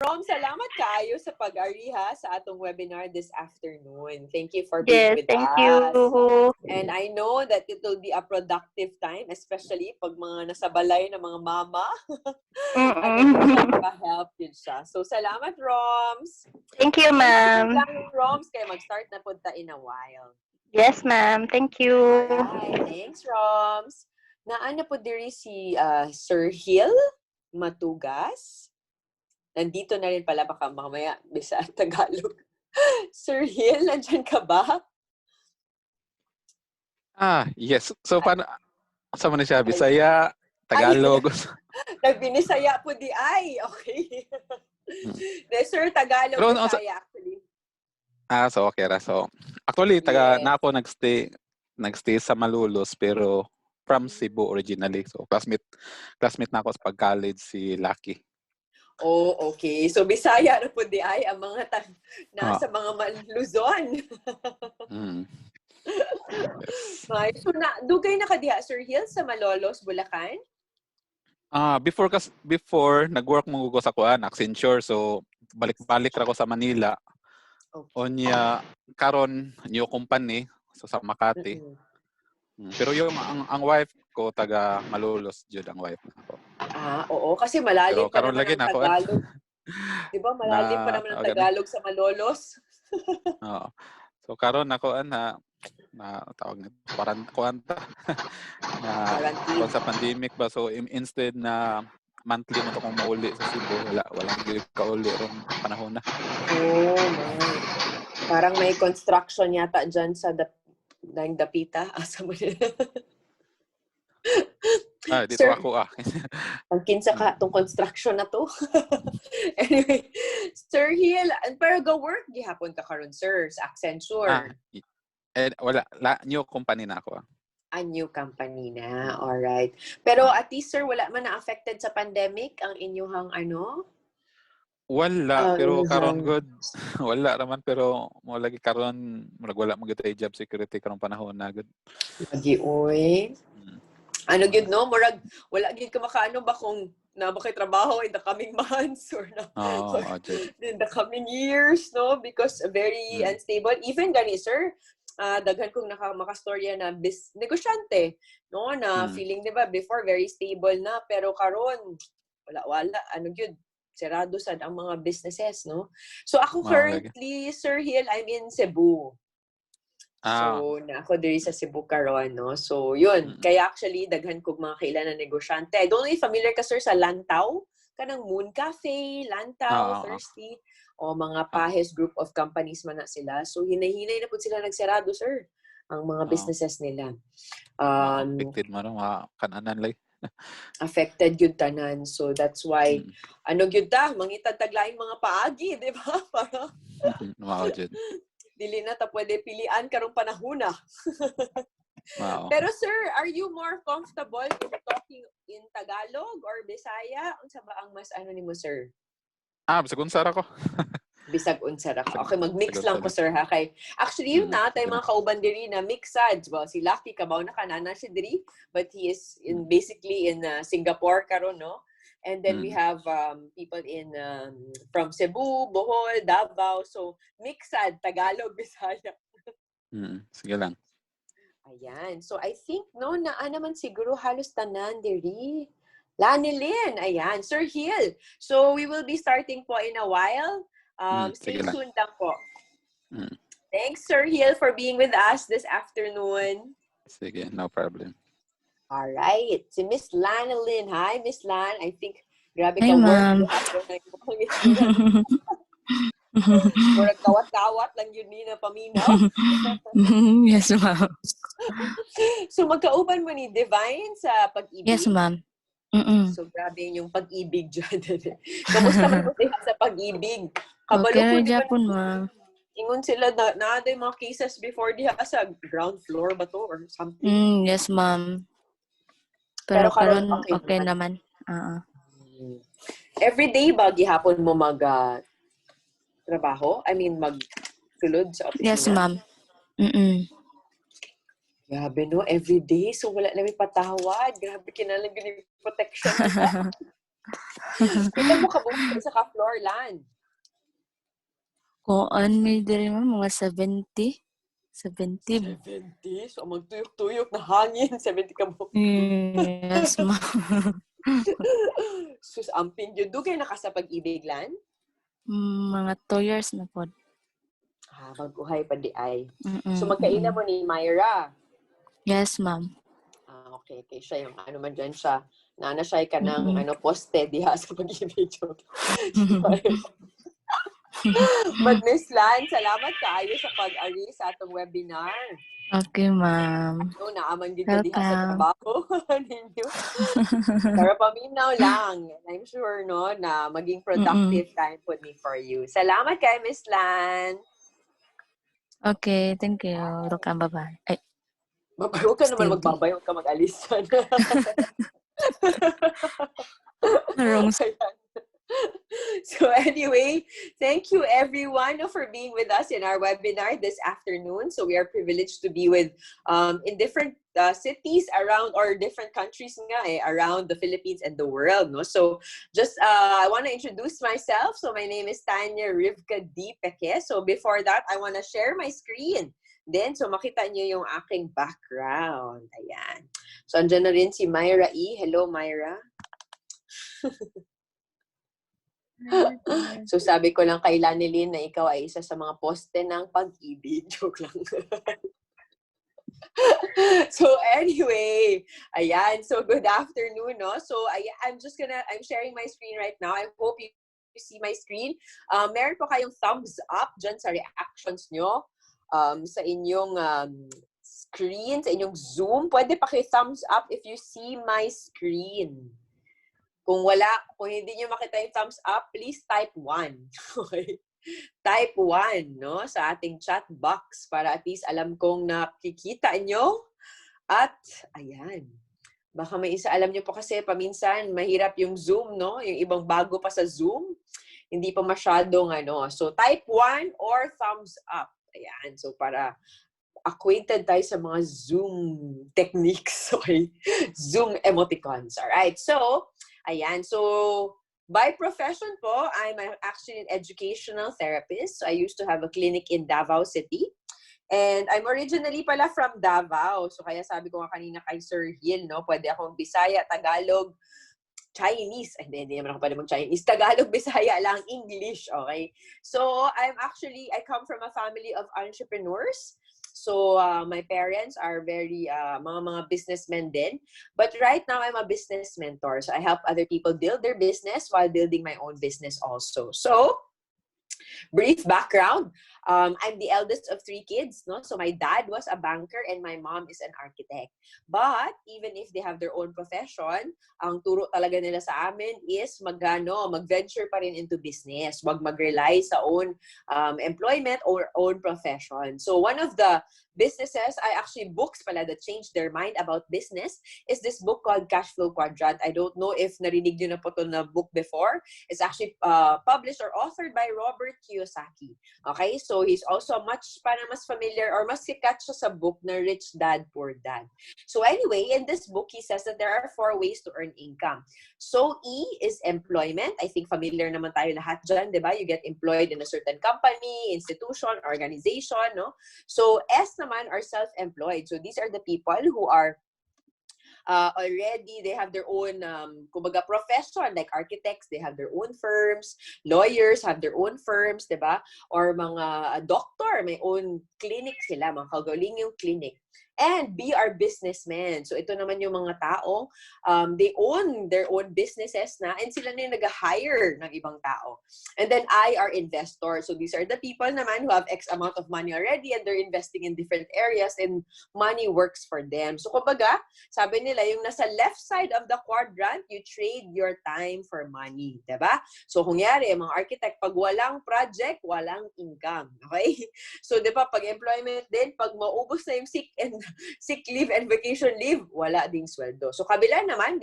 Rom, salamat kayo sa pag-ariha sa atong webinar this afternoon. Thank you for being with thank us. you. And I know that it will be a productive time, especially pag mga nasa balay ng mga mama. Nakaka-help yun siya. So, salamat, Roms. Thank you, ma'am. Roms, kaya mag-start na punta in a while. Yes, ma'am. Thank you. Alright, thanks, Roms. Naana po diri si Sir Hill Matugas. Nandito na rin pala, baka mamaya bisa Tagalog. Sir Hill, nandyan ka ba? Yes. So, paano, saan mo na siya? Bisaya, Tagalog? Nagbinisaya po di ay. Okay. Sir, Tagalog, pero, Bisaya actually. So okay ra. So, actually, na ako nagstay sa Malolos, pero from Cebu originally. So, classmate na ako sa pag-college si Lucky. Oh, okay. So, Bisaya na po di ay ang mga nasa mga Luzon. Yes. So, dugay na ka diha, Sir Hill, sa Malolos, Bulacan? Before nag-work mo ko sa Accenture. So, balik-balik ra ko sa Manila. Okay. Onya, karon new company sa Makati. Pero yung ang wife ko taga Malolos jud ang wife na ako. Oo, kasi malalim pa naman ang Tagalog. Di ba? Malalim pa naman ang Tagalog sa Malolos. Oo. So karon ako na tawag nito parang kwanta na sa pandemic ba, so instead na monthly mo to kung mauli sa Cebu, walang kauli rong panahon na. Oh my. Parang may construction yata dyan sa Dapita. Asa mo nila? Dito ako Ang kinsa ka itong construction na to. Anyway, Sir Hill, pero go-work gihapon ka karon, sir, sa Accenture. Wala, new company na ako. A new company na, alright. Pero at least, sir, wala man na-affected sa pandemic ang inyong Wala, pero karon good. Wala naman, pero mo lagi karon wala mo gid job security karong panahon na good. Lagi oy. Ano gyud no, murag wala gyud ka makaano ba kung na trabaho in the coming months or in the coming years, no, because very unstable. Even gani, sir, daghan kong makastorya na negosyante, no, na feeling, di ba, before very stable na, pero karon wala ano gyud, serado sad ang mga businesses, no. So ako currently, Sir Hill, I'm in Cebu. So, na ako diri sa Cebu karon, no. So, yun. Kaya actually daghan kog mga kailan na negosyante. I don't know if familiar ka, sir, sa Lantaw, kanang Moon Cafe, Lantaw, Thirsty, o mga Pahes group of companies man na sila. So, hinay-hinay na po sila nagserado, sir, ang mga businesses nila. Affected mo mga kananan like. Affected yun tanan. So, that's why, yun mangitad taglaing mga paagi, di ba? Para dili na ta pwede pilian karong panahon na. Wow. Pero sir, are you more comfortable in talking in Tagalog or Bisaya? Unsa ba ang mas nimo, sir? Bisag unsara ko. Bisag unsara ka. Okay, mag-mix lang ko, sir, ha? Kay, actually, yun na, tayo mga kauban diri na mixed. Well, si Lucky, kabaw na kanana si diri, but he is basically in Singapore karon, no? And then we have people in from Cebu, Bohol, Davao. So, mixed, Tagalog, Bisaya. Sige lang. Ayan. So, I think, no, naman siguro halos tanan diri. Lanilin. Ayan. Sir Hill. So, we will be starting po in a while. Stay tuned lang po. Thanks, Sir Hill, for being with us this afternoon. Sige, no problem. All right. Si Miss Lanilin. Hi, Miss Lan. I think, grabe ka, hi, ma'am. Murag kawat-kawat lang yun ni na paminaw. Yes, ma'am. So, magkauban mo ni Divine sa pag-ibig? Yes, ma'am. So, grabe yung pag-ibig dyan. Kamusta man mo sa pag-ibig? Okay, Japon, ma'am. Ingon sila na yung mga cases before diha sa ground floor ba to or something? Yes, ma'am. Pero karon okay naman. Every day ba gihapon mo trabaho? I mean, magsulod sa opisina? Yes, ma'am. Grabe, no? Every day. So, wala na may patawad. Grabe, kinalang yung protection. Pila mo kabuhay sa ka-floor land? Kuan may diri ma'am mga 70. 70. 70? So, magtuyok-tuyok na hangin. 70 ka mo. Yes, ma'am. Sus, amping yun. Dugay na ka sa pag-ibig land? Mga 2 years na po. Magkuhay pa di ay. Mm-mm, So, magkaila mo ni Myra. Yes, ma'am. Okay. Siya yung ano man dyan siya. Siya ka ng poste diha sa pag-ibig. But Miss Lan, salamat kaayo sa pag-ari sa atong webinar. Okay, ma'am. No, naaman gid ko diha sa Welcome. trabaho ninyo. Pero paminaw lang. I'm sure no na maging productive time po ni for you. Salamat kay Miss Lan. Okay, thank you. Welcome, bye-bye. Ay, Huwag ka naman still be. magbabay, huwag ka mag-alis. Wrong. So anyway, thank you everyone for being with us in our webinar this afternoon. So we are privileged to be with in different cities around or different countries around the Philippines and the world. No? So just I want to introduce myself. So my name is Tanya Rivka D. Peque. So before that, I want to share my screen. Then, so makita niyo yung aking background. Ayan. So andyan na rin si Myra E. Hello, Myra. So sabi ko lang kay Lanilyn na ikaw ay isa sa mga poste ng pag-ibig. Joke lang. So anyway, ayan. So good afternoon, no? So I'm sharing my screen right now. I hope you see my screen. Meron po kayong thumbs up dyan sa reactions nyo sa inyong screen, sa inyong Zoom. Pwede paki-thumbs up if you see my screen. Kung hindi nyo makita yung thumbs up, please type 1. Okay? Type 1, no? Sa ating chat box para at least alam kong nakikita nyo. At, ayan. Baka may isa, alam nyo po kasi paminsan, mahirap yung Zoom, no? Yung ibang bago pa sa Zoom, hindi pa masyadong, So, type 1 or thumbs up. Ayan. So, para acquainted tayo sa mga Zoom techniques. Okay? Zoom emoticons. Alright. So, ayan. So, by profession po, I'm actually an educational therapist. So, I used to have a clinic in Davao City. And I'm originally pala from Davao. So, kaya sabi ko nga kanina kay Sir Hill, no? Pwede akong Bisaya, Tagalog, Chinese. Hindi naman ako pwede mag-Chinese. Tagalog, Bisaya lang, English. Okay? So, I come from a family of entrepreneurs. So, my parents are very, mga businessmen din. But right now, I'm a business mentor. So, I help other people build their business while building my own business also. So, brief background. I'm the eldest of 3 kids, no? So my dad was a banker and my mom is an architect. But even if they have their own profession, ang turo talaga nila sa amin is mag-venture pa rin into business. Wag mag-rely sa own employment or own profession. So one of the businesses, books pala that changed their mind about business is this book called Cash Flow Quadrant. I don't know if narinig nyo na po ito na book before. It's actually published or authored by Robert Kiyosaki. Okay, so he's also mas familiar or mas sikat siya sa book na Rich Dad, Poor Dad. So anyway, in this book, he says that there are 4 ways to earn income. So E is employment. I think familiar naman tayo lahat dyan, di ba? You get employed in a certain company, institution, organization, no? So S naman are self-employed. So these are the people who are already, they have their own kumbaga profession, like architects, they have their own firms, lawyers have their own firms, diba? Or mga doctor, may own clinic sila, mga kagaling yung clinic. And B are businessmen. So ito naman yung mga tao, they own their own businesses na and sila na yung nag-hire ng ibang tao. And then I are investors. So these are the people naman who have X amount of money already and they're investing in different areas and money works for them. So kumbaga, sabi nila, yung nasa left side of the quadrant, you trade your time for money. Diba? So kunyari, mga architect, pag walang project, walang income. Okay? So diba, pag employment din, pag maubos na yung sick leave and vacation leave, wala ding sweldo. So kabila naman,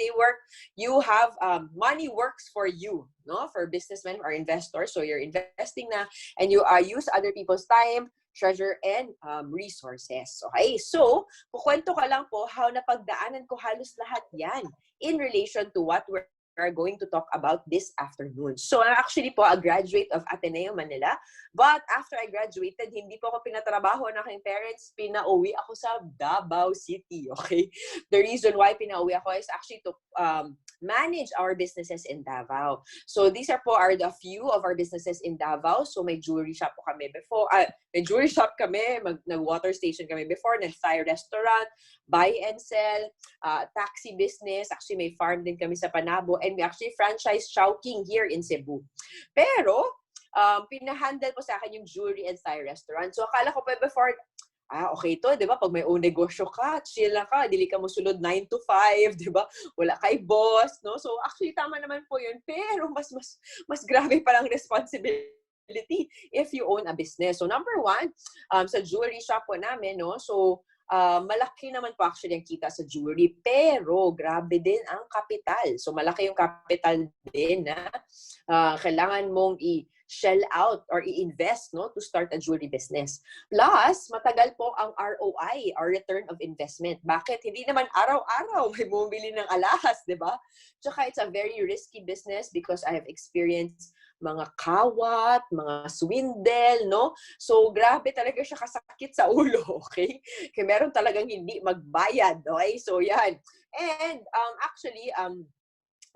you have money works for you, no? For businessmen or investors. So you're investing na and you use other people's time, treasure, and resources. Okay? So, kukwento ka lang po how napagdaanan ko halos lahat yan in relation to what we're are going to talk about this afternoon. So I'm actually po a graduate of Ateneo Manila. But after I graduated, hindi po ako pinatrabaho ng aking parents. Pinauwi ako sa Davao City, okay? The reason why pinauwi ako is actually to manage our businesses in Davao. So these are the few of our businesses in Davao. So may jewelry shop po kami before. May jewelry shop kami, nag-water station kami before, nag-Thai restaurant, buy and sell, taxi business. Actually, may farm din kami sa Panabo. And we actually franchise Chowking here in Cebu. Pero, pinahandle po sa akin yung jewelry and Thai restaurant. So, akala ko pa before, okay to, di ba? Pag may own negosyo ka, chill lang ka, dili ka mo sulod 9 to 5, di ba? Wala kay boss, no? So, actually, tama naman po yun. Pero, mas grabe palang responsibility if you own a business. So, number one, sa jewelry shop po namin, no? So, malaki naman po actually ang kita sa jewelry, pero grabe din ang kapital. So, malaki yung capital din na kailangan mong i-shell out or i-invest, no, to start a jewelry business. Plus, matagal po ang ROI, or return of investment. Bakit? Hindi naman araw-araw may bumili ng alahas, di ba? Tsaka it's a very risky business because I have experienced mga kawat, mga swindle, no? So, grabe talaga siya kasakit sa ulo, okay? Kaya meron talagang hindi magbayad, okay? So, yan. And, actually,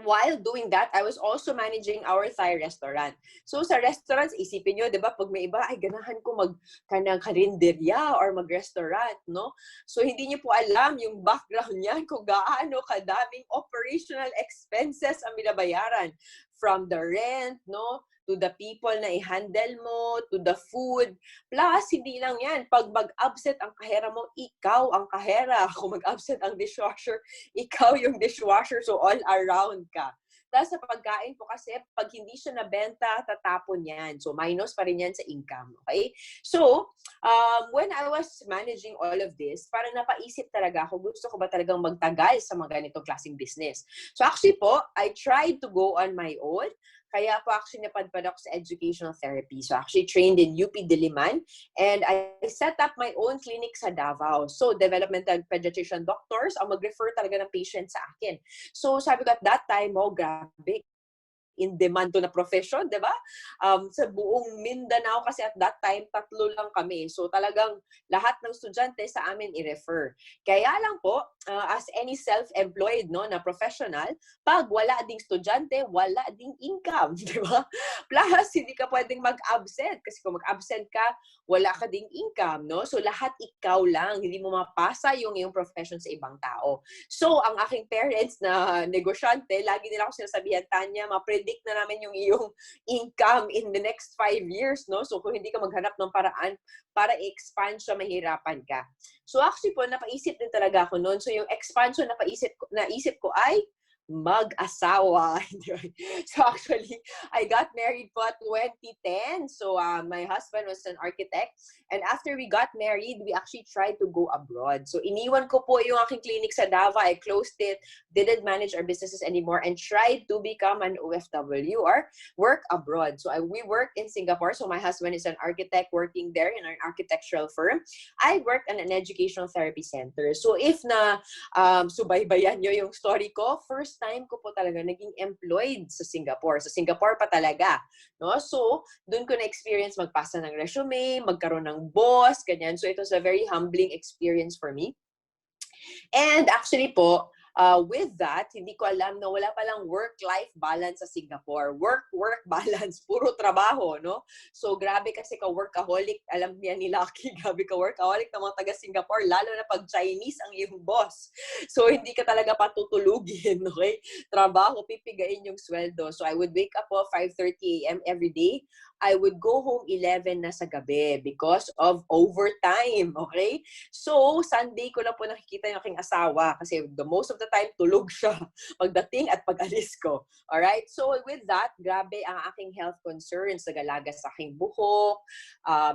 while doing that, I was also managing our Thai restaurant. So, sa restaurants, isipin nyo, di ba, pag may iba, ay, ganahan ko kanang karinderya or mag-restaurant, no? So, hindi nyo po alam yung background niyan kung gaano kadaming operational expenses ang binabayaran. From the rent, no? To the people na i-handle mo, to the food. Plus, hindi lang yan. Pag mag-absent ang kahera mo, ikaw ang kahera. Kung mag-absent ang dishwasher, ikaw yung dishwasher. So, all around ka. Tapos sa pagkain po kasi, pag hindi siya nabenta, tatapon yan. So, minus pa rin yan sa income. Okay? So, when I was managing all of this, parang napaisip talaga ako, gusto ko ba talagang magtagal sa mga ganitong klaseng business? So, actually po, I tried to go on my own. Kaya po actually napadpad ako sa educational therapy. So, actually trained in UP Diliman. And I set up my own clinic sa Davao. So, developmental pediatrician doctors ang mag-refer talaga ng patient sa akin. So, sabi ko at that time, grabe, in demand to na profession, di ba? Sa buong Mindanao kasi at that time, 3 lang kami. So talagang lahat ng estudyante sa amin i-refer. Kaya lang po, as any self-employed, no, na professional, pag wala ding estudyante, wala ding income, di ba? Plus, hindi ka pwedeng mag-absent. Kasi kung mag-absent ka, wala ka ding income, no? So lahat ikaw lang. Hindi mo mapasa yung iyong profession sa ibang tao. So, ang aking parents na negosyante, lagi nila ako sinasabihan, Tanya, predict na namin yung iyong income in the next 5 years, no? So, kung hindi ka maghanap ng paraan para i-expand siya, mahirapan ka. So, actually po, napaisip din talaga ako noon. So, yung expansion naisip ko ay mag-asawa. So, actually, I got married po at 2010. So, my husband was an architect. And after we got married, we actually tried to go abroad. So, iniwan ko po yung aking clinic sa Davao. I closed it, didn't manage our businesses anymore, and tried to become an OFW or work abroad. So, we work in Singapore. So, my husband is an architect working there in an architectural firm. I work in an educational therapy center. So, if na subaybayan nyo yung story ko, first time ko po talaga naging employed sa Singapore. Sa Singapore pa talaga. No? So, doon ko na-experience magpasa ng resume, magkaroon ng boss, ganyan. So, it was a very humbling experience for me. And actually po, with that, hindi ko alam na wala palang work-life balance sa Singapore. Work-work balance. Puro trabaho, no? So, grabe kasi ka-workaholic. Alam niya ni Lucky, grabe ka-workaholic ng mga taga-Singapore, lalo na pag Chinese ang iyong boss. So, hindi ka talaga patutulugin, okay? Trabaho, pipigain yung sweldo. So, I would wake up po 5:30 a.m. every day. I would go home 11 na sa gabi because of overtime, okay? So, Sunday ko lang po nakikita yung aking asawa kasi the most of the time, tulog siya pagdating at pag-alis ko. Alright? So, with that, grabe ang aking health concerns. Nagalaga sa aking buhok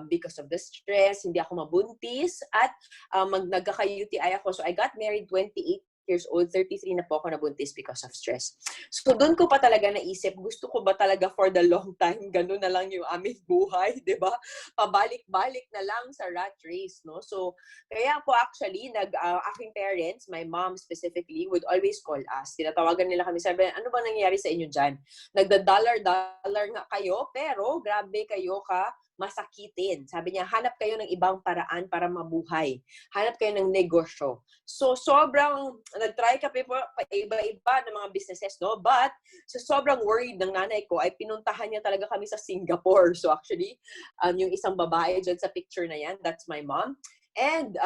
because of the stress, hindi ako mabuntis at nagkaka-UTI ako. So, I got married 28 years old, 33 na po ako nabuntis because of stress. So doon ko pa talaga naisip, gusto ko ba talaga for the long time, ganun na lang yung aming buhay, di ba? Pabalik-balik na lang sa rat race, no? So, kaya po actually, aking parents, my mom specifically, would always call us. Tinatawagan nila kami, sabi, ano ba nangyayari sa inyo dyan? Nagda-dollar nga kayo, pero grabe kayo masakitin. Sabi niya, hanap kayo ng ibang paraan para mabuhay. Hanap kayo ng negosyo. So, sobrang, nag-try kami po, iba-iba ng mga businesses, no? But, sobrang worried ng nanay ko, ay pinuntahan niya talaga kami sa Singapore. So, actually, yung isang babae dyan sa picture na yan, that's my mom. And,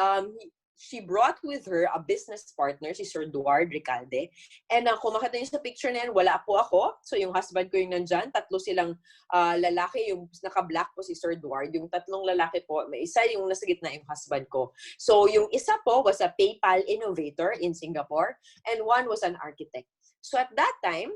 she brought with her a business partner, si Sir Duard Recalde. And kung makita niyo sa picture na yan, wala po ako. So yung husband ko yung nandyan, tatlo silang lalaki, yung naka-black po si Sir Duard. Yung tatlong lalaki po, may isa yung nasa gitna yung husband ko. So yung isa po was a PayPal innovator in Singapore, and one was an architect. So at that time,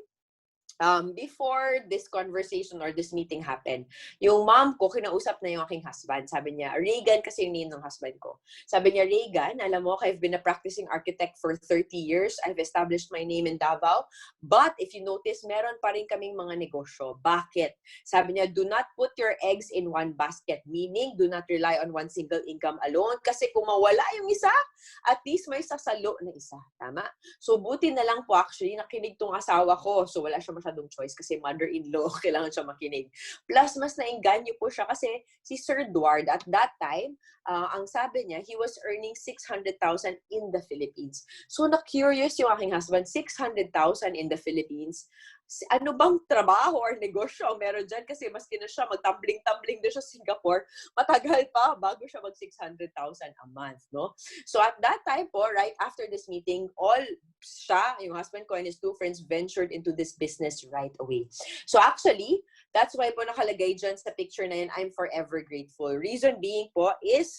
before this conversation or this meeting happened, yung mom ko, kinausap na yung aking husband. Sabi niya, Reagan kasi yung name ng husband ko. Sabi niya, Reagan, alam mo, I've been a practicing architect for 30 years. I've established my name in Davao. But if you notice, meron pa rin kaming mga negosyo. Bakit? Sabi niya, do not put your eggs in one basket. Meaning, do not rely on one single income alone. Kasi kung mawala yung isa, at least may sasalo na isa. Tama? So, buti na lang po actually, nakinig tong asawa ko. So, wala siya masyadong choice kasi mother-in-law, kailangan siya makinig. Plus, mas nainganyo po siya kasi si Sir Duard, at that time, ang sabi niya, he was earning 600,000 in the Philippines. So, na-curious yung aking husband, 600,000 in the Philippines. Ano bang trabaho or negosyo ang meron dyan? Kasi maski na siya, magtumbling-tumbling na siya sa Singapore, matagal pa bago siya mag 600,000 a month, no? So at that time po, right after this meeting, all siya, yung husband ko and his two friends ventured into this business right away. So actually, that's why po nakalagay dyan sa picture na yun, I'm forever grateful. Reason being po is,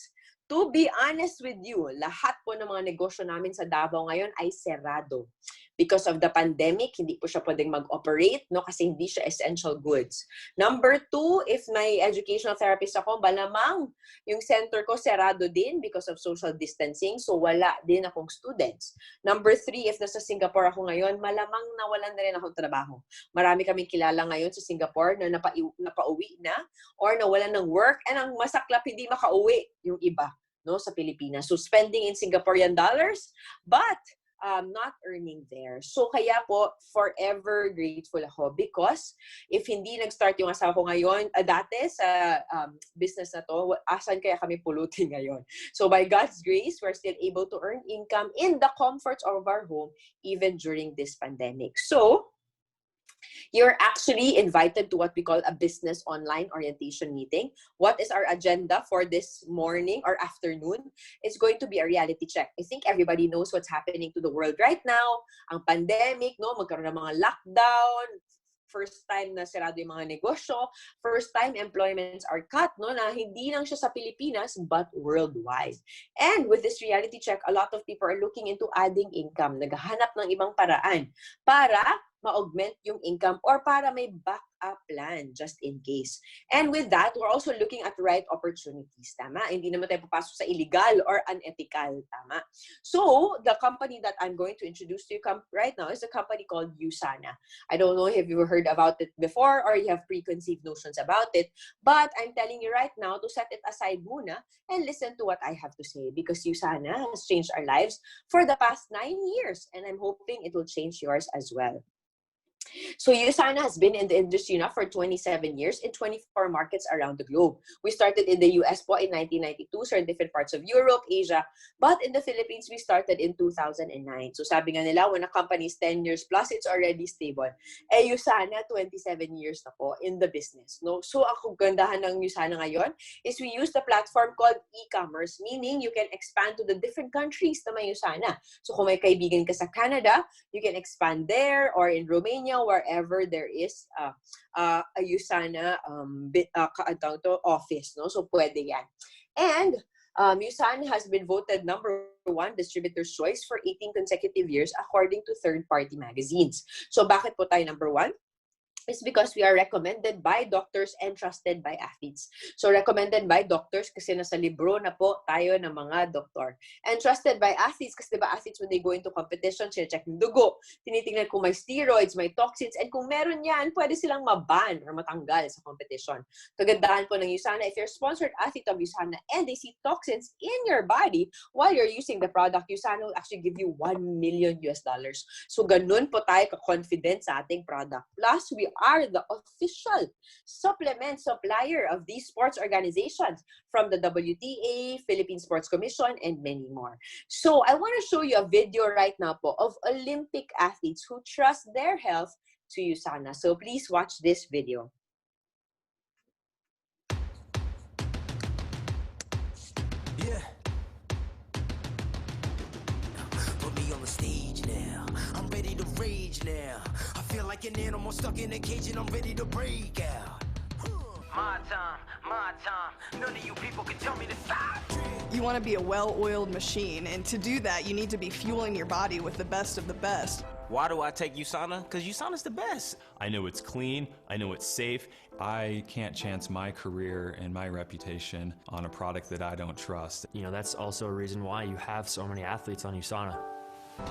to be honest with you, lahat po ng mga negosyo namin sa Davao ngayon ay serado. Because of the pandemic, hindi po siya pwedeng mag-operate, no? Kasi hindi siya essential goods. Number 2, if may educational therapist ako, malamang yung center ko serado din because of social distancing, so wala din akong students. Number 3, if nasa Singapore ako ngayon, malamang nawalan na rin akong trabaho. Marami kaming kilala ngayon sa Singapore na napauwi na or nawalan ng work, and ang masaklap, hindi makauwi yung iba, no, sa Pilipinas. So spending in Singaporean dollars, but not earning there. So kaya po, forever grateful ako because if hindi nag-start yung asawa ko ngayon, dati sa business na to, asan kaya kami pulutin ngayon? So by God's grace, we're still able to earn income in the comforts of our home even during this pandemic. So, you're actually invited to what we call a business online orientation meeting. What is our agenda for this morning or afternoon? It's going to be a reality check. I think everybody knows what's happening to the world right now. Ang pandemic, no? Magkaroon ng mga lockdown. First time na sarado yung mga negosyo. First time employments are cut, no? Na hindi lang siya sa Pilipinas, but worldwide. And with this reality check, a lot of people are looking into adding income. Naghahanap ng ibang paraan para ma-augment yung income or para may backup plan just in case. And with that, we're also looking at right opportunities, tama? Hindi naman tayo papasok sa illegal or unethical, tama? So, the company that I'm going to introduce to you right now is a company called Usana. I don't know if you've heard about it before or you have preconceived notions about it, but I'm telling you right now to set it aside muna and listen to what I have to say because Usana has changed our lives for the past 9 years and I'm hoping it will change yours as well. So Usana has been in the industry now for 27 years in 24 markets around the globe. We started in the US po in 1992, so in different parts of Europe, Asia, but in the Philippines, we started in 2009. So sabi nga nila, when a company is 10 years plus, it's already stable. Usana, 27 years na po in the business. No? So ang kagandahan ng Usana ngayon is we use the platform called e-commerce, meaning you can expand to the different countries na may Usana. So kung may kaibigan ka sa Canada, you can expand there or in Romania, wherever there is a Usana office, no? So pwede yan. And Usana has been voted #1 distributor's choice for 18 consecutive years according to third-party magazines. So bakit po tayo #1? is because we are recommended by doctors and trusted by athletes. So recommended by doctors kasi nasa libro na po tayo ng mga doktor. And trusted by athletes kasi diba athletes when they go into competition, sila-check yung dugo, tinitingnan kung may steroids, may toxins, and kung meron yan, pwede silang maban or matanggal sa competition. Kagandahan po ng USANA, if you're sponsored athlete of USANA and they see toxins in your body while you're using the product, USANA will actually give you $1 million. So ganun po tayo ka-confident sa ating product. Plus, we are the official supplement supplier of these sports organizations from the WTA, Philippine Sports Commission, and many more. So I want to show you a video right now po of Olympic athletes who trust their health to USANA. So please watch this video. Yeah. Put me on the stage now. I'm ready to rage now. I feel like an animal stuck in a cage and I'm ready to break out. My time. None of you people can tell me to stop. You want to be a well-oiled machine, and to do that, you need to be fueling your body with the best of the best. Why do I take USANA? Because USANA's the best. I know it's clean, I know it's safe. I can't chance my career and my reputation on a product that I don't trust. You know, that's also a reason why you have so many athletes on USANA.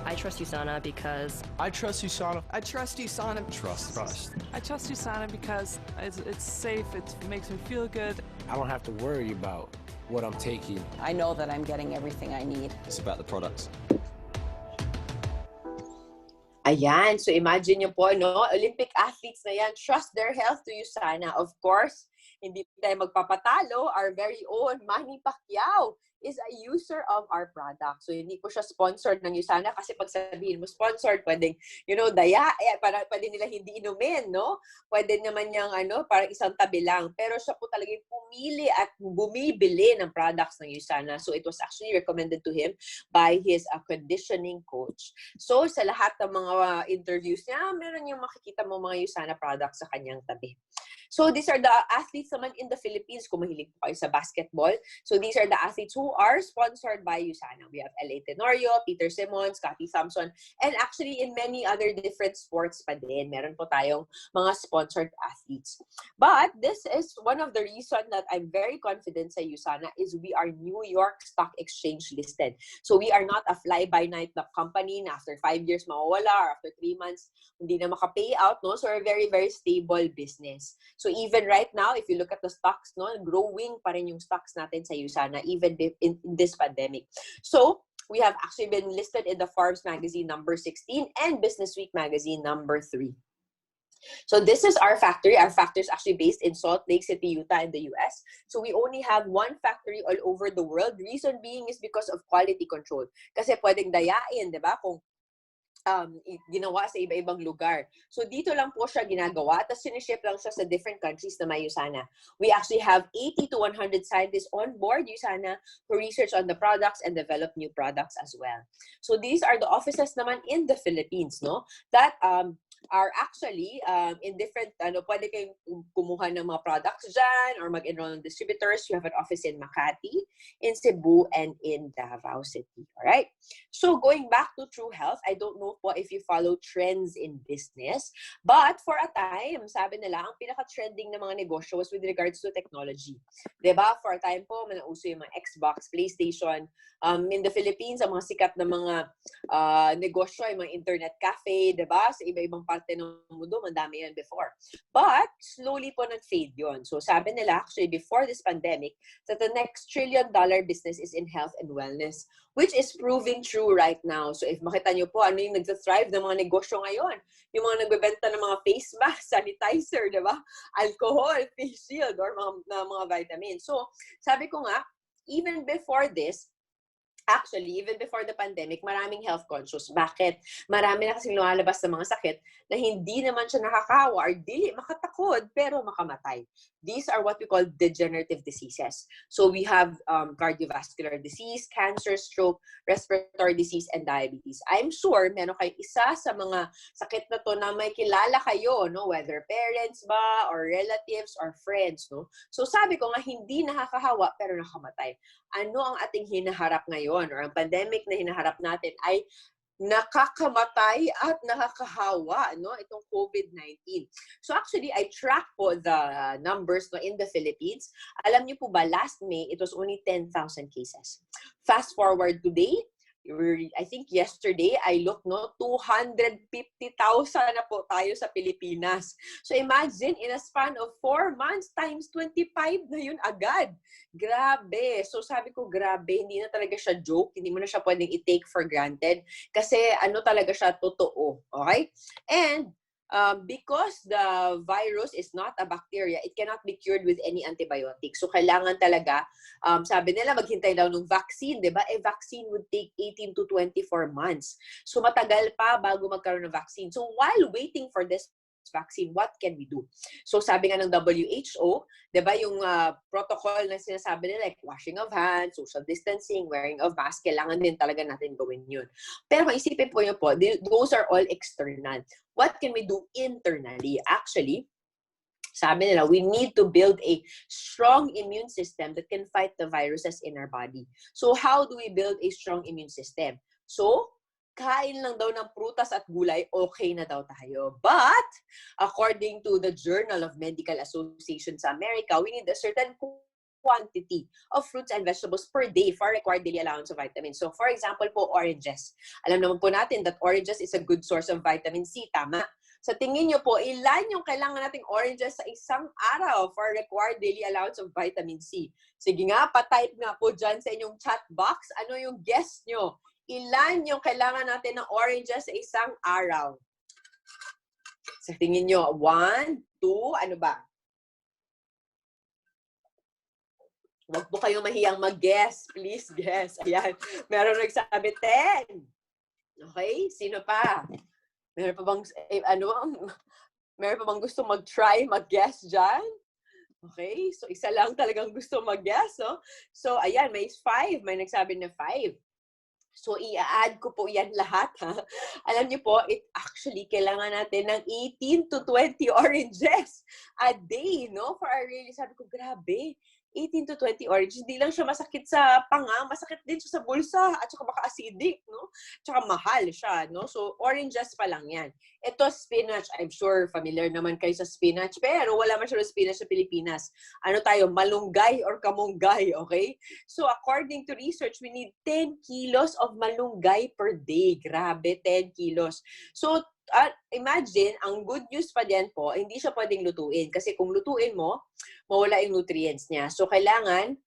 I trust USANA because I trust USANA. I trust USANA. Trust. I trust USANA because it's safe, it makes me feel good. I don't have to worry about what I'm taking. I know that I'm getting everything I need. It's about the products. Ayan, so imagine nyo po, no? Olympic athletes na yan, trust their health to USANA. Of course, hindi tayo magpapatalo. Our very own Manny Pacquiao is a user of our product. So, hindi po siya sponsored ng USANA kasi pag sabihin mo sponsored, pwedeng, pwede nila hindi inumin, no? Pwede naman niyang, parang isang tabi lang. Pero siya po talaga yung pumili at bumibili ng products ng USANA. So, it was actually recommended to him by his conditioning coach. So, sa lahat ng mga interviews niya, meron yung makikita mo mga USANA products sa kanyang tabi. So, these are the athletes naman in the Philippines, kung mahilig po kayo sa basketball. So, these are the athletes who are sponsored by USANA. We have L.A. Tenorio, Peter Simmons, Kathy Thompson, and actually in many other different sports pa din. Meron po tayong mga sponsored athletes. But this is one of the reasons that I'm very confident sa USANA is we are New York Stock Exchange listed. So, we are not a fly-by-night na company na after 5 years mawawala or after 3 months hindi na maka-pay out, no? So, we're a very, very stable business. So even right now, if you look at the stocks, no, growing pa rin yung stocks natin sa USANA even in this pandemic. So we have actually been listed in the Forbes magazine number 16 and Business Week magazine number 3. So this is our factory. Our factory is actually based in Salt Lake City, Utah in the US. So we only have one factory all over the world. Reason being is because of quality control. Kasi pwedeng dayain, di ba? Kung ginawa sa iba-ibang lugar. So, dito lang po siya ginagawa. Tapos, siniship lang siya sa different countries na may USANA. We actually have 80 to 100 scientists on board USANA who research on the products and develop new products as well. So, these are the offices naman in the Philippines, no? That are actually in different, pwede kayong kumuha ng mga products dyan or mag-enroll ng distributors. You have an office in Makati, in Cebu, and in Davao City. Alright? So, going back to True Health, I don't know po if you follow trends in business, but for a time, sabi nila, ang pinaka-trending na mga negosyo was with regards to technology. Diba? For a time po, manauso yung mga Xbox, PlayStation. In the Philippines, ang mga sikat na mga negosyo ay mga internet cafe, diba? Sa iba-ibang parte ng mundo, madami yan before. But, slowly po nag-fade yun. So, sabi nila, actually, before this pandemic, that the next trillion-dollar business is in health and wellness, which is proving true right now. So, if makita nyo po, ano yung nag-thrive ng mga negosyo ngayon? Yung mga nagbebenta ng mga face mask, sanitizer, diba? Alcohol, face shield, or mga vitamins. So, sabi ko nga, even before this, actually, even before the pandemic, maraming health conscious. Bakit? Marami na kasing lumalabas sa mga sakit na hindi naman siya nakakahawa or dili makatakod pero makamatay. These are what we call degenerative diseases. So we have cardiovascular disease, cancer, stroke, respiratory disease, and diabetes. I'm sure meron kayong isa sa mga sakit na to na may kilala kayo, no? Whether parents ba or relatives or friends, no? So sabi ko nga, hindi nakakahawa pero nakamatay. Ano ang ating hinaharap ngayon or ang pandemic na hinaharap natin ay nakakamatay at nakakahawa, no? Itong COVID-19. So actually, I tracked po the numbers no, in the Philippines. Alam niyo po ba, last May, it was only 10,000 cases. Fast forward today, I think yesterday, I looked, no, 250,000 na po tayo sa Pilipinas. So imagine, in a span of 4 months, times 25 na yun agad. Grabe. So sabi ko, grabe, hindi na talaga siya joke. Hindi mo na siya pwedeng i-take for granted. Kasi ano talaga siya, totoo. Okay? And because the virus is not a bacteria, it cannot be cured with any antibiotic. So, kailangan talaga, sabi nila, maghintay daw ng vaccine, di ba? Vaccine would take 18 to 24 months. So, matagal pa bago magkaroon ng vaccine. So, while waiting for this vaccine, what can we do? So, sabi nga ng WHO, di ba, yung protocol na sinasabi nila, like washing of hands, social distancing, wearing of mask, kailangan din talaga natin gawin yun. Pero kung isipin po nyo po, those are all external. What can we do internally? Actually, sabi nila, we need to build a strong immune system that can fight the viruses in our body. So, how do we build a strong immune system? So, kain lang daw ng prutas at gulay, okay na daw tayo. But, according to the Journal of Medical Association sa America, we need a certain quantity of fruits and vegetables per day for required daily allowance of vitamins. So, for example po, oranges. Alam naman po natin that oranges is a good source of vitamin C, tama? Sa tingin nyo po, ilan yung kailangan nating oranges sa isang araw for required daily allowance of vitamin C? Sige nga, pa-type nga po dyan sa inyong chat box. Ano yung guess nyo? Ilan yung kailangan natin ng oranges sa isang araw? Sa tingin nyo, 1, 2, ano ba? Huwag po kayong mahiyang mag-guess. Please guess. Ayan. Meron nagsabi 10. Okay? Sino pa? Meron pa bang, meron pa bang gusto mag-try, mag-guess dyan? Okay? So, isa lang talagang gusto mag-guess, no? So, ayan, may 5. May nagsabi na 5. So, i-add ko po yan lahat, ha? Alam niyo po, it actually, kailangan natin ng 18 to 20 oranges a day, no? For our really, sabi ko, grabe, 18 to 20 oranges. Hindi lang siya masakit sa panga, masakit din siya sa bulsa, at saka baka acidic, no? Tsaka mahal siya, no? So, oranges pa lang yan. Ito, spinach. I'm sure familiar naman kayo sa spinach, pero wala masyadong spinach sa Pilipinas. Ano tayo? Malunggay or kamunggay, okay? So, according to research, we need 10 kilos of malunggay per day. Grabe, 10 kilos. So, imagine, ang good news pa diyan po, hindi siya pwedeng lutuin. Kasi kung lutuin mo, mawala yung nutrients niya. So, kailangan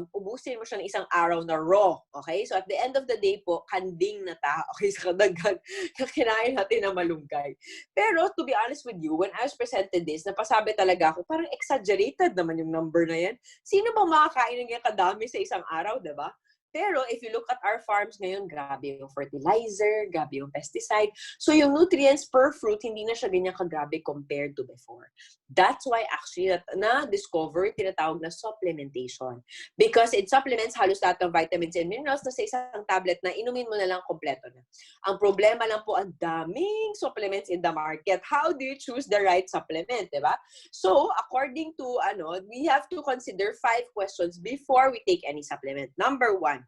ubusin mo siya ng isang araw na raw. Okay? So, at the end of the day po, kanding na ta. Okay? Sa kadagdag, kinain natin ng malunggay. Pero, to be honest with you, when I was presented this, napasabi talaga ako, parang exaggerated naman yung number na yan. Sino ba makakain ng kadami sa isang araw, diba? Pero if you look at our farms ngayon, grabe yung fertilizer, grabe yung pesticide. So yung nutrients per fruit, hindi na siya ganyan kagrabe compared to before. That's why actually na-discover, tinatawag na supplementation. Because in supplements, halos lahat ng vitamins and minerals na sa isang tablet na inumin mo na lang kompleto na. Ang problema lang po, ang daming supplements in the market. How do you choose the right supplement, diba? So, according to, we have to consider 5 questions before we take any supplement. Number 1,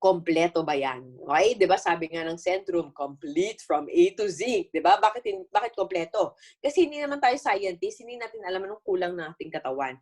kompleto ba yan? Okay? Diba sabi nga ng Centrum, complete from A to Z. Diba? Bakit kompleto? Kasi hindi naman tayo scientist, hindi natin alam anong kulang ng ating katawan.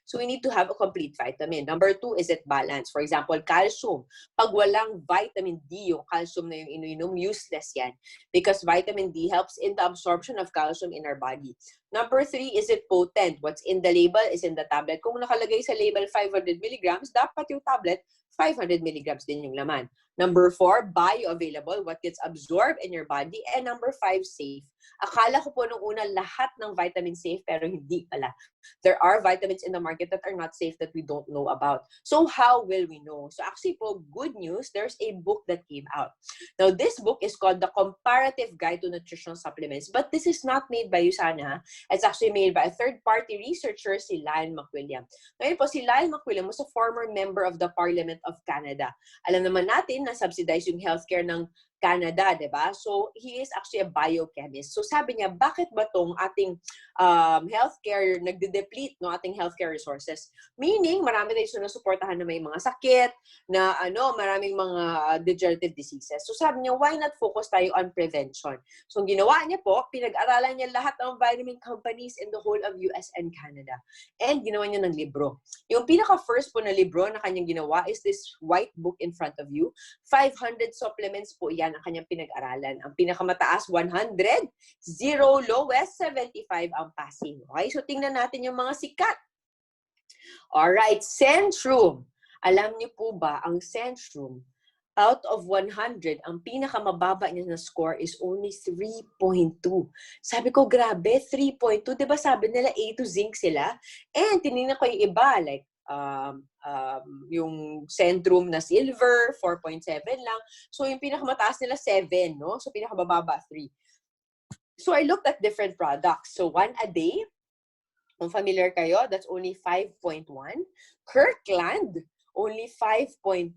So, we need to have a complete vitamin. Number 2, is it balanced? For example, calcium. Pag walang vitamin D, yung calcium na yung iniinom, useless yan. Because vitamin D helps in the absorption of calcium in our body. Number 3, is it potent? What's in the label is in the tablet. Kung nakalagay sa label 500 milligrams, dapat yung tablet 500 milligrams din yung laman. Number 4, bioavailable, what gets absorbed in your body. And number 5, safe. Akala ko po nung una lahat ng vitamin safe, pero hindi pala. There are vitamins in the market that are not safe that we don't know about. So how will we know? So actually po, good news, there's a book that came out. Now, this book is called The Comparative Guide to Nutritional Supplements. But this is not made by USANA. It's actually made by a third-party researcher, si Lyle McWilliam. Ngayon po, si Lyle McWilliam was a former member of the Parliament of Canada. Alam naman natin na subsidize yung healthcare ng Canada, diba? So, he is actually a biochemist. So, sabi niya, bakit ba tong ating healthcare nagde-deplete no ating healthcare resources? Meaning, marami tayong sinusuportahan na may mga sakit, na maraming mga degenerative diseases. So, sabi niya, why not focus tayo on prevention? So, ang ginawa niya po, pinag-aralan niya lahat ng vitamin companies in the whole of US and Canada. And ginawa niya ng libro. Yung pinaka-first po na libro na kanyang ginawa is this white book in front of you. 500 supplements po yan ang kanyang pinag-aralan. Ang pinakamataas, 100. Zero lowest, 75 ang passing. Okay? So, tingnan natin yung mga sikat. Alright, Centrum. Alam niyo po ba, ang Centrum, out of 100, ang pinakamababa niya na score is only 3.2. Sabi ko, grabe, 3.2. Diba sabi nila A to zinc sila? And tinignan ko yung iba, like, yung Centrum na silver, 4.7 lang. So, yung pinakamataas nila, 7, no? So, pinakamababa, 3. So, I looked at different products. So, 1 a day, kung familiar kayo, that's only 5.1. Kirkland, only 5.2.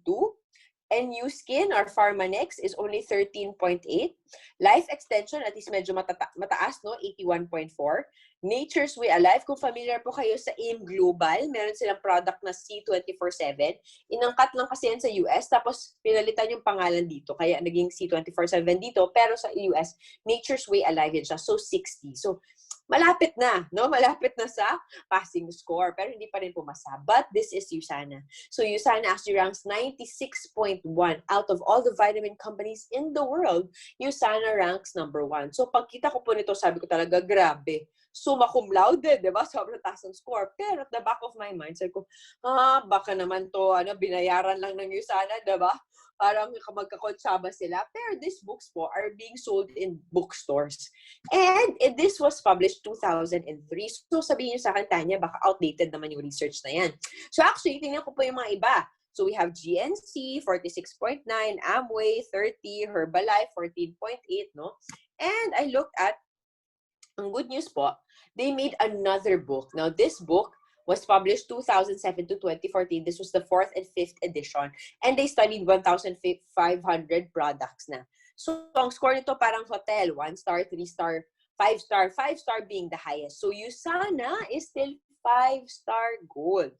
And New Skin or Pharmanex is only 13.8. Life Extension, at least medyo mataas, no? 81.4. Nature's Way Alive, kung familiar po kayo sa AIM Global, meron silang product na C24/7. Inangkat lang kasi yan sa US, tapos pinalitan yung pangalan dito. Kaya naging C24/7 dito, pero sa US, Nature's Way Alive yan siya. So, 60. So, malapit na, no? Malapit na sa passing score, pero hindi pa rin pumasa. But this is USANA. So USANA actually ranks 96.1 out of all the vitamin companies in the world. USANA ranks number 1. So pagkita ko po nito, sabi ko talaga, grabe. Summa cum laude, di ba? Sobrang taas ng score. Pero at the back of my mind, sabi ko, baka naman to, binayaran lang ng USANA, di ba? Parang magkakontsaba sila. Pero these books po are being sold in bookstores. And this was published 2003. So sabihin niyo sa akin, Tanya, baka outdated naman yung research na yan. So actually, tingnan ko po yung mga iba. So we have GNC, 46.9, Amway, 30, Herbalife, 14.8, no? And I looked at, ang good news po, they made another book. Now, this book was published 2007 to 2014. This was the 4th and 5th edition. And they studied 1,500 products na. So, ang score nito parang hotel. 1 star, 3 star, 5 star. 5 star being the highest. So, USANA is still 5-star gold.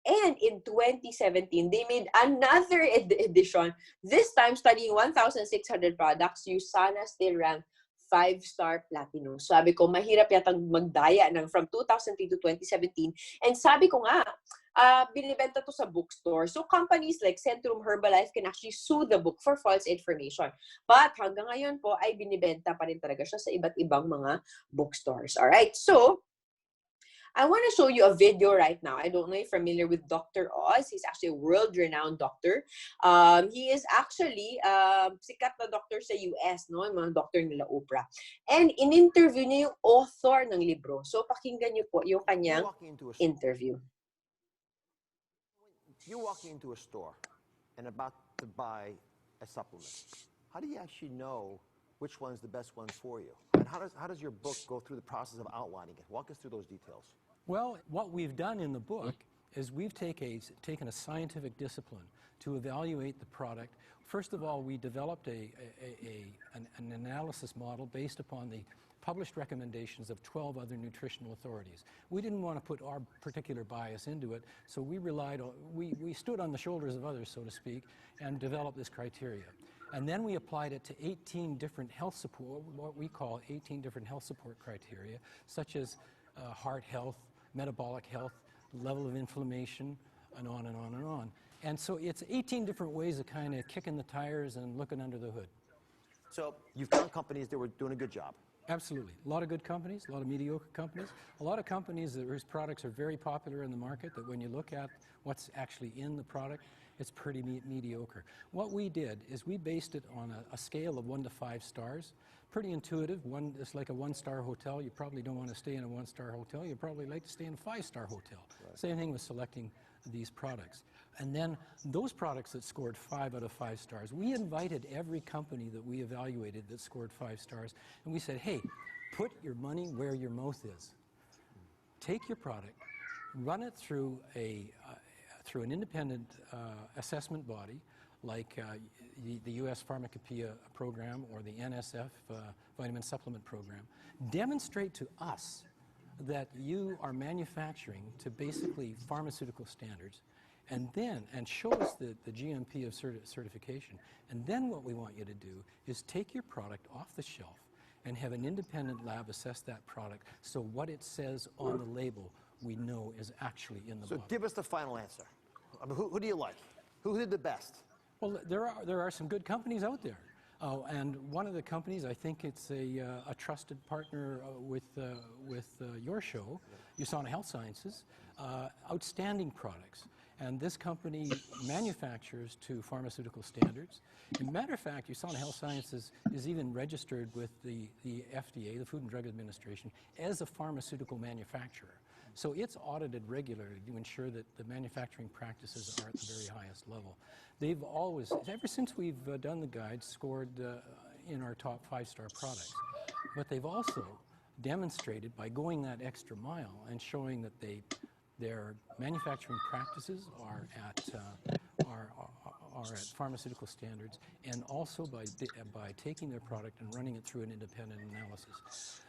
And in 2017, they made another edition. This time, studying 1,600 products, USANA still ranked 5-star platinum. Sabi ko, mahirap yatang magdaya ng from 2003 to 2017. And sabi ko nga, binibenta to sa bookstore. So companies like Centrum, Herbalife can actually sue the book for false information. But hanggang ngayon po ay binibenta pa rin talaga siya sa iba't ibang mga bookstores. Alright, so I want to show you a video right now. I don't know if you're familiar with Dr. Oz. He's actually a world-renowned doctor. He is actually sikat na doctor sa US, no? Yung mga doctor nila Oprah. And in-interview niya yung author ng libro. So pakinggan niyo po yung kanyang interview. You're walking into a store and about to buy a supplement. How do you actually know which one's the best one for you? And how does your book go through the process of outlining it? Walk us through those details. Well, what we've done in the book is we've taken a scientific discipline to evaluate the product. First of all, we developed an analysis model based upon the published recommendations of 12 other nutritional authorities. We didn't want to put our particular bias into it, so we stood on the shoulders of others, so to speak, and developed this criteria. And then we applied it to 18 different health support, what we call 18 different health support criteria, such as heart health, metabolic health, level of inflammation, and on and on and on. And so it's 18 different ways of kind of kicking the tires and looking under the hood. So you found companies that were doing a good job. Absolutely. A lot of good companies, a lot of mediocre companies, a lot of companies whose products are very popular in the market that when you look at what's actually in the product, it's pretty mediocre. What we did is we based it on a scale of 1 to 5 stars. Pretty intuitive. It's like a 1-star hotel. You probably don't want to stay in a 1-star hotel. You'd probably like to stay in a 5-star hotel. Right. Same thing with selecting these products. And then those products that scored 5 out of 5 stars, we invited every company that we evaluated that scored 5 stars, and we said, hey, put your money where your mouth is. Take your product, run it through an independent assessment body, like the U.S. Pharmacopoeia program or the NSF vitamin supplement program, demonstrate to us that you are manufacturing to basically pharmaceutical standards, and show us the GMP of certification. And then what we want you to do is take your product off the shelf and have an independent lab assess that product, so what it says on the label we know is actually in the bottle. So give us the final answer. I mean, who do you like? Who did the best? Well, there are some good companies out there. And one of the companies, I think it's a trusted partner with your show, USANA Health Sciences, outstanding products. And this company manufactures to pharmaceutical standards. As a matter of fact, USANA Health Sciences is even registered with the FDA, the Food and Drug Administration, as a pharmaceutical manufacturer. So it's audited regularly to ensure that the manufacturing practices are at the very highest level. They've always, ever since we've done the guide, scored in our top 5-star products. But they've also demonstrated by going that extra mile and showing that their manufacturing practices are at pharmaceutical standards, and also by taking their product and running it through an independent analysis.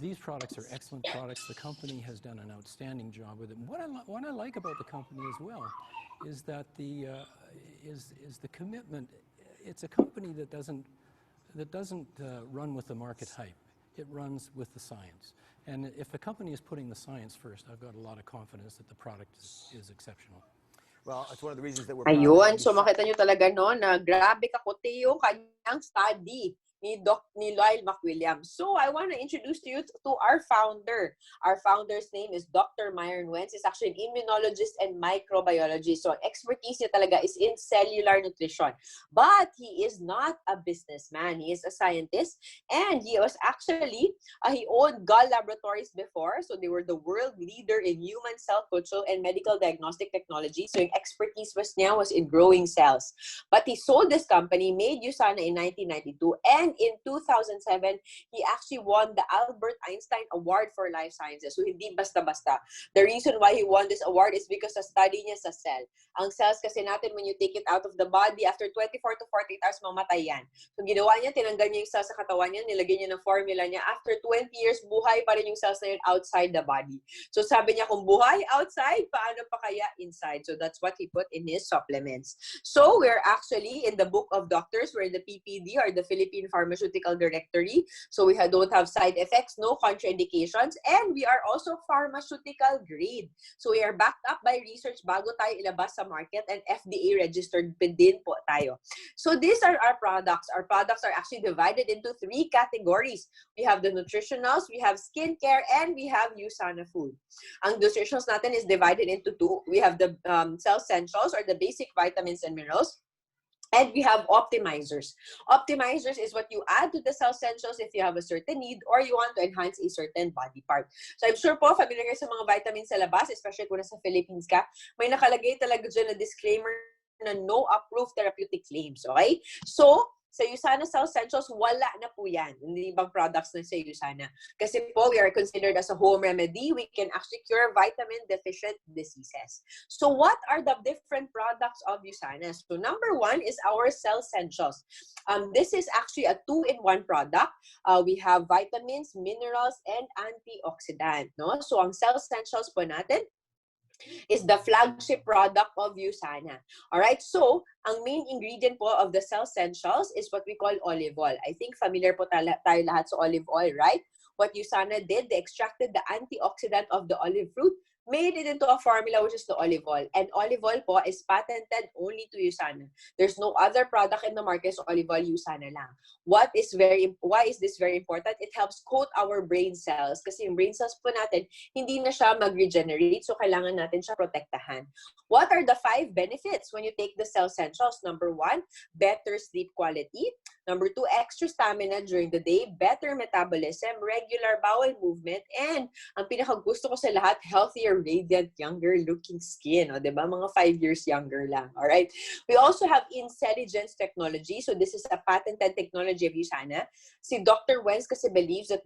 These products are excellent products. The company has done an outstanding job with it. What I like about the company as well is that the commitment. It's a company that doesn't run with the market hype. It runs with the science. And if a company is putting the science first, I've got a lot of confidence that the product is exceptional. Well, it's one of the reasons that we're Ayun, so makita nyo talaga no, na grabe kakuti yung kanyang study ni Lyle McWilliams. So I want to introduce to you to our founder. Our founder's name is Dr. Myron Wentz. He's actually an immunologist and microbiologist. So expertise niya talaga is in cellular nutrition. But he is not a businessman. He is a scientist. And he was actually, he owned Gall Laboratories before. So they were the world leader in human cell culture and medical diagnostic technology. So yung expertise was in growing cells. But he sold this company, made USANA in 1992. And in 2007, he actually won the Albert Einstein Award for Life Sciences. So hindi basta-basta. The reason why he won this award is because sa study niya sa cell. Ang cells kasi natin, when you take it out of the body, after 24 to 48 hours, mamatay yan. So ginawa niya, tinanggal niya yung cells sa katawan niya, nilagay niya ng formula niya. After 20 years, buhay pa rin yung cells na yun outside the body. So sabi niya, kung buhay outside, paano pa kaya inside? So that's what he put in his supplements. So we're actually in the book of doctors. We're in the PPD, or the Philippine Pharmaceutical Directory. So we don't have side effects, no contraindications, and we are also pharmaceutical grade. So we are backed up by research bago tayo ilabas sa market, and FDA registered din po tayo. So these are our products. Our products are actually divided into 3 categories. We have the nutritionals, we have skincare, and we have USANA food. Ang nutritionals natin is divided into 2. We have the cell essentials, or the basic vitamins and minerals. And we have optimizers. Optimizers is what you add to the cell essentials if you have a certain need or you want to enhance a certain body part. So I'm sure po, familiar kayo sa mga vitamins sa labas, especially kung nasa Philippines ka, may nakalagay talaga dyan na disclaimer na no approved therapeutic claims, okay? So, sa USANA Cell Essentials, wala na po yan. Hindi ibang products na sa USANA. Kasi po, we are considered as a home remedy. We can actually cure vitamin-deficient diseases. So what are the different products of USANA? So number 1 is our Cell Essentials. This is actually a 2-in-1 product. We have vitamins, minerals, and antioxidant. No? So ang Cell Essentials po natin is the flagship product of USANA. Alright, so ang main ingredient po of the Cell Essentials is what we call olive oil. I think familiar po tayo lahat sa olive oil, right? What USANA did, they extracted the antioxidant of the olive fruit, made it into a formula, which is the olive oil. And olive oil po is patented only to USANA. There's no other product in the market, so olive oil, USANA lang. Why is this very important? It helps coat our brain cells. Kasi yung brain cells po natin, hindi na siya mag-regenerate, so kailangan natin siya protektahan. What are the 5 benefits when you take the Cell Essentials? Number 1, better sleep quality. Number 2, extra stamina during the day, better metabolism, regular bowel movement, and ang pinakagusto ko sa lahat, healthier their radiant, younger-looking skin. O, diba? Mga 5 years younger lang. Alright? We also have intelligence technology. So this is a patented technology of USANA. Si Dr. Wenz kasi believes that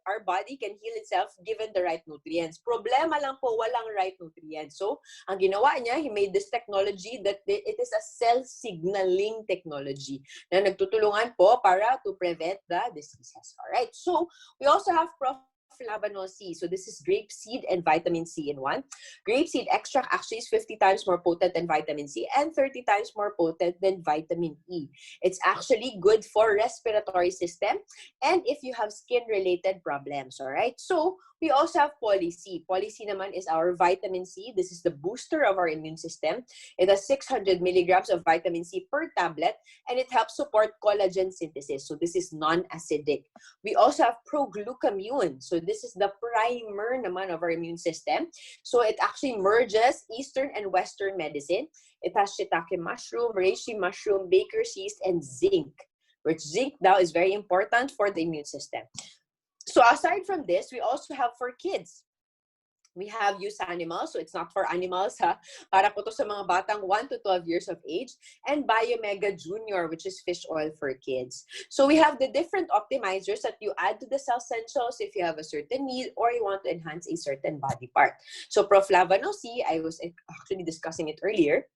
our body can heal itself given the right nutrients. Problema lang po, walang right nutrients. So, ang ginawa niya, he made this technology that it is a cell signaling technology na nagtutulungan po para to prevent the diseases. Alright? So, we also have flavanol C. So this is grapeseed and vitamin C in one. Grapeseed extract actually is 50 times more potent than vitamin C and 30 times more potent than vitamin E. It's actually good for respiratory system and if you have skin-related problems, all right? So we also have Poly-C. Poly-C naman is our vitamin C. This is the booster of our immune system. It has 600 milligrams of vitamin C per tablet and it helps support collagen synthesis. So this is non-acidic. We also have Proglucamune. So this is the primer naman of our immune system. So it actually merges Eastern and Western medicine. It has shiitake mushroom, reishi mushroom, baker's yeast, and zinc. Which zinc now is very important for the immune system. So aside from this, we also have for kids. We have use animals, so it's not for animals, ha? Para po to sa mga batang 1 to 12 years of age. And Biomega Junior, which is fish oil for kids. So we have the different optimizers that you add to the cell essentials if you have a certain need or you want to enhance a certain body part. So Proflavano C, I was actually discussing it earlier.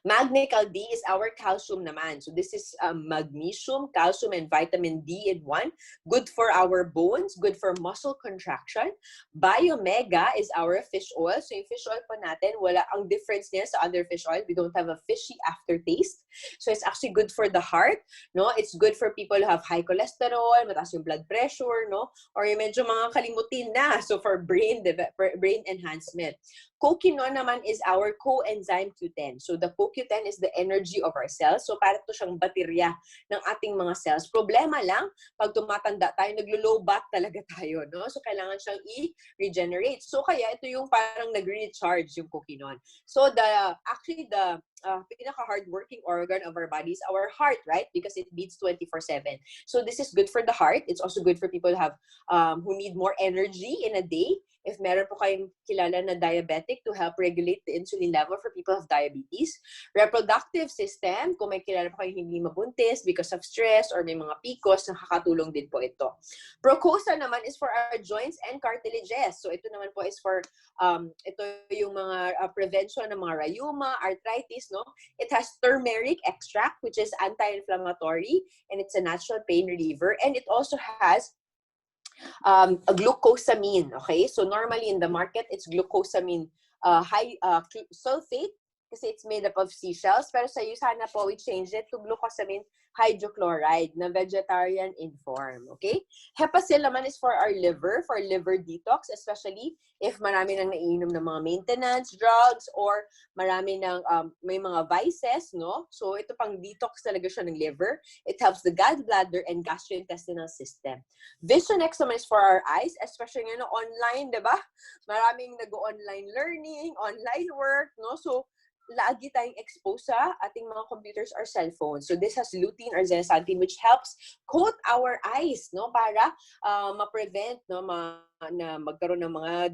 Magnecal D is our calcium naman. So this is magnesium, calcium, and vitamin D in one. Good for our bones, good for muscle contraction. Biomega is our fish oil. So yung fish oil po natin, wala ang difference niya sa other fish oil. We don't have a fishy aftertaste. So it's actually good for the heart, no? It's good for people who have high cholesterol, mataas yung blood pressure, no? Or yung medyo mga kalimutin na. So for brain enhancement. CoQ10 naman is our coenzyme Q10. So the CoQ10 is the energy of our cells. So para to siyang baterya ng ating mga cells. Problema lang, pag tumatanda tayo, naglo-low bat talaga tayo, no? So kailangan siyang i-regenerate. So kaya ito yung parang nag-recharge yung CoQ10. So actually the pinaka-hardworking organ of our body is our heart, right? Because it beats 24/7. So this is good for the heart. It's also good for people who have who need more energy in a day. If meron po kayong kilala na diabetic, to help regulate the insulin level for people who have diabetes. Reproductive system, kung may kilala po kayong hindi mabuntis because of stress or may mga PCOS, nakakatulong din po ito. Procosa naman is for our joints and cartilages. So ito naman po is for ito yung mga prevention ng mga rheuma, arthritis, no? It has turmeric extract, which is anti-inflammatory, and it's a natural pain reliever. And it also has a glucosamine, okay? So normally in the market, it's glucosamine high sulfate kasi it's made up of seashells. Pero sa USANA po, we changed it to glucosamine hydrochloride na vegetarian in form, okay? Hepacil naman is for our liver detox, especially if marami nang naiinom ng mga maintenance drugs or marami nang may mga vices, no? So ito pang detox talaga siya ng liver. It helps the gallbladder and gastrointestinal system. Visionex naman is for our eyes, especially ngayon online, diba? Maraming nag-online learning, online work, no? So lagi tayong exposed sa ating mga computers or cellphones. So this has lutein or zeaxanthin which helps coat our eyes, no, para ma-prevent, no, na magkaroon ng mga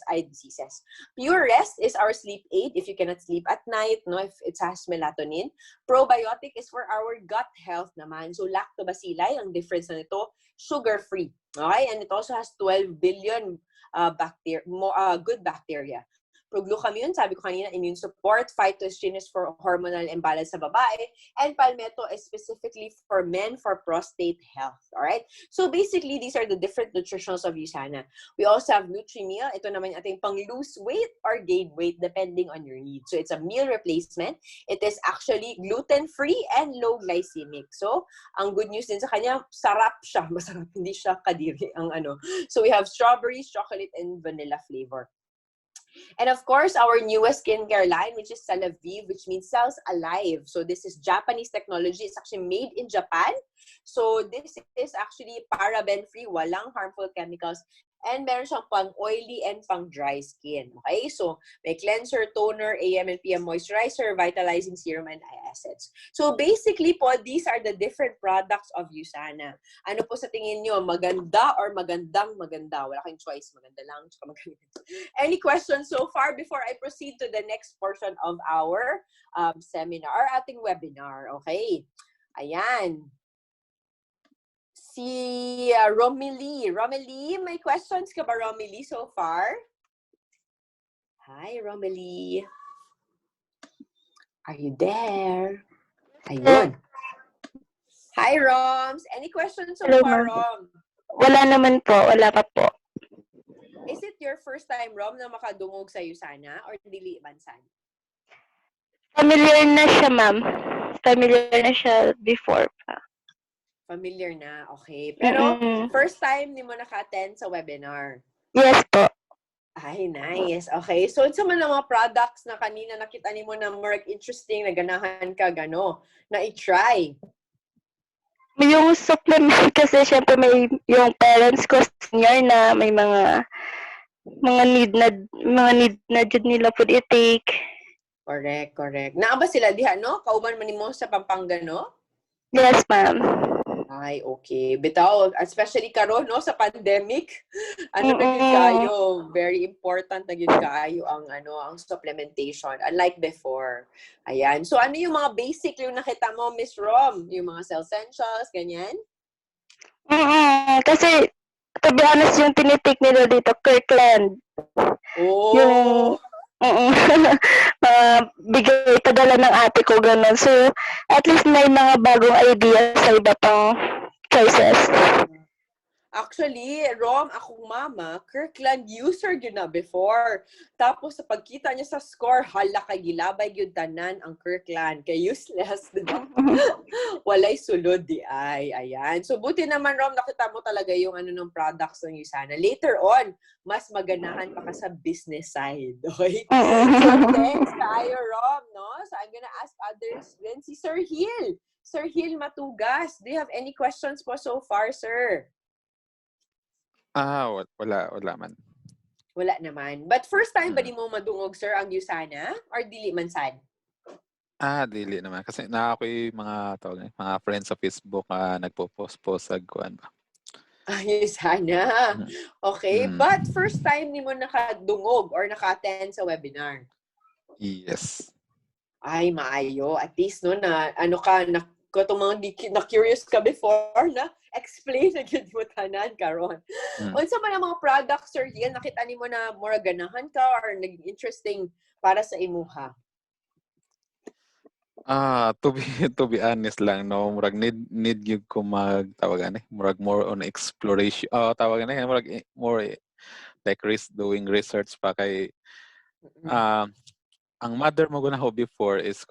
eye diseases. Pure Rest is our sleep aid if you cannot sleep at night, no, if it has melatonin. Probiotic is for our gut health naman. So lactobacilli, ang difference na nito, sugar-free. Okay? And it also has 12 billion good bacteria. Proglucamune, sabi ko kanina, immune support. Phytoestrogen is for hormonal imbalance sa babae. And palmetto is specifically for men for prostate health. Alright? So basically, these are the different nutritionals of USANA. We also have Nutri-Meal. Ito naman yung ating pang-lose weight or gain weight depending on your needs. So it's a meal replacement. It is actually gluten-free and low glycemic. So ang good news din sa kanya, sarap siya. Masarap, hindi siya kadiri ang ano. So we have strawberries, chocolate, and vanilla flavor. And of course, our newest skincare line, which is Salavive, which means cells alive. So this is Japanese technology. It's actually made in Japan. So this is actually paraben-free, walang harmful chemicals. And meron siyang pang oily and pang dry skin. Okay? So, may cleanser, toner, AM and PM moisturizer, vitalizing serum, and eye acids. So, basically po, these are the different products of Usana. Ano po sa tingin nyo? Maganda or magandang maganda? Wala kayong choice. Maganda lang. Any questions so far before I proceed to the next portion of our seminar, ating webinar? Okay. Ayan. Si Romilly. Romilly, may questions ka ba, Romilly, so far? Hi, Romilly. Are you there? Ayun. Hi, Roms. Any questions so far, Rom? Wala naman po. Wala pa po. Is it your first time, Rom, na makadungog sa Usana or dili bansan? Familiar na siya, ma'am. Familiar na siya before pa. Familiar na, okay. Pero, first time ni mo naka-attend sa webinar? Yes po. Ay, nice. Okay. So, sa mga products na kanina nakita ni mo na more interesting, na ganahan ka, na i-try? Yung supplement kasi syempre may yung parents ko senior na may mga need na jud nila pud i-take. Correct. Naa ba sila diha, no? Kauban man nimo sa Pampanga, no? Yes, ma'am. Ay, okay. Bitaw, especially karon, no, sa pandemic. Ano na gyud kayo, very important na gyud kayo ang supplementation unlike before. Ayan. So ano yung mga basic yung nakita mo, Miss Rom? Yung mga cell essentials, ganyan? Kasi to be honest yung tinitik nila dito Kirkland. Oh. Bigay padala ng ate ko ganun. So, at least may mga bagong idea sa iba pang choices. Actually, Rom, akong mama, Kirkland user yun na before. Tapos, sa pagkita niya sa score, hala kay gilabay yun tanan ang Kirkland. Kay useless, diba? Walay sulod di ay. Ayan. So, buti naman, Rom, nakita mo talaga yung ng products ng Usana. Later on, mas maganahan pa ka sa business side. Okay? So, thanks kayo, Rom, no? So, I'm gonna ask others. Then, si Sir Hill. Sir Hill Matugas, do you have any questions po so far, sir? Wala man. Wala naman. But first time ba di mo madungog, sir, ang Usana? Or dili man sad? Dili naman. Kasi na ako'y mga friends sa Facebook nagpo-post sa kuan ba. Usana. Okay. But first time ni mo nakadungog or naka-attend sa webinar? Yes. Ay, maayo. At least, no, na na-curious ka before na explain na yun mo tanan karon. Unsa man ang mga products, Sir Hill, nakita ni mo na more ganahan ka or naging interesting para sa imuha? To be honest lang, no, murag need gyud ko magtawag murag more on exploration. Tawag murag more like doing research pa kay ang mother mo guna ho before is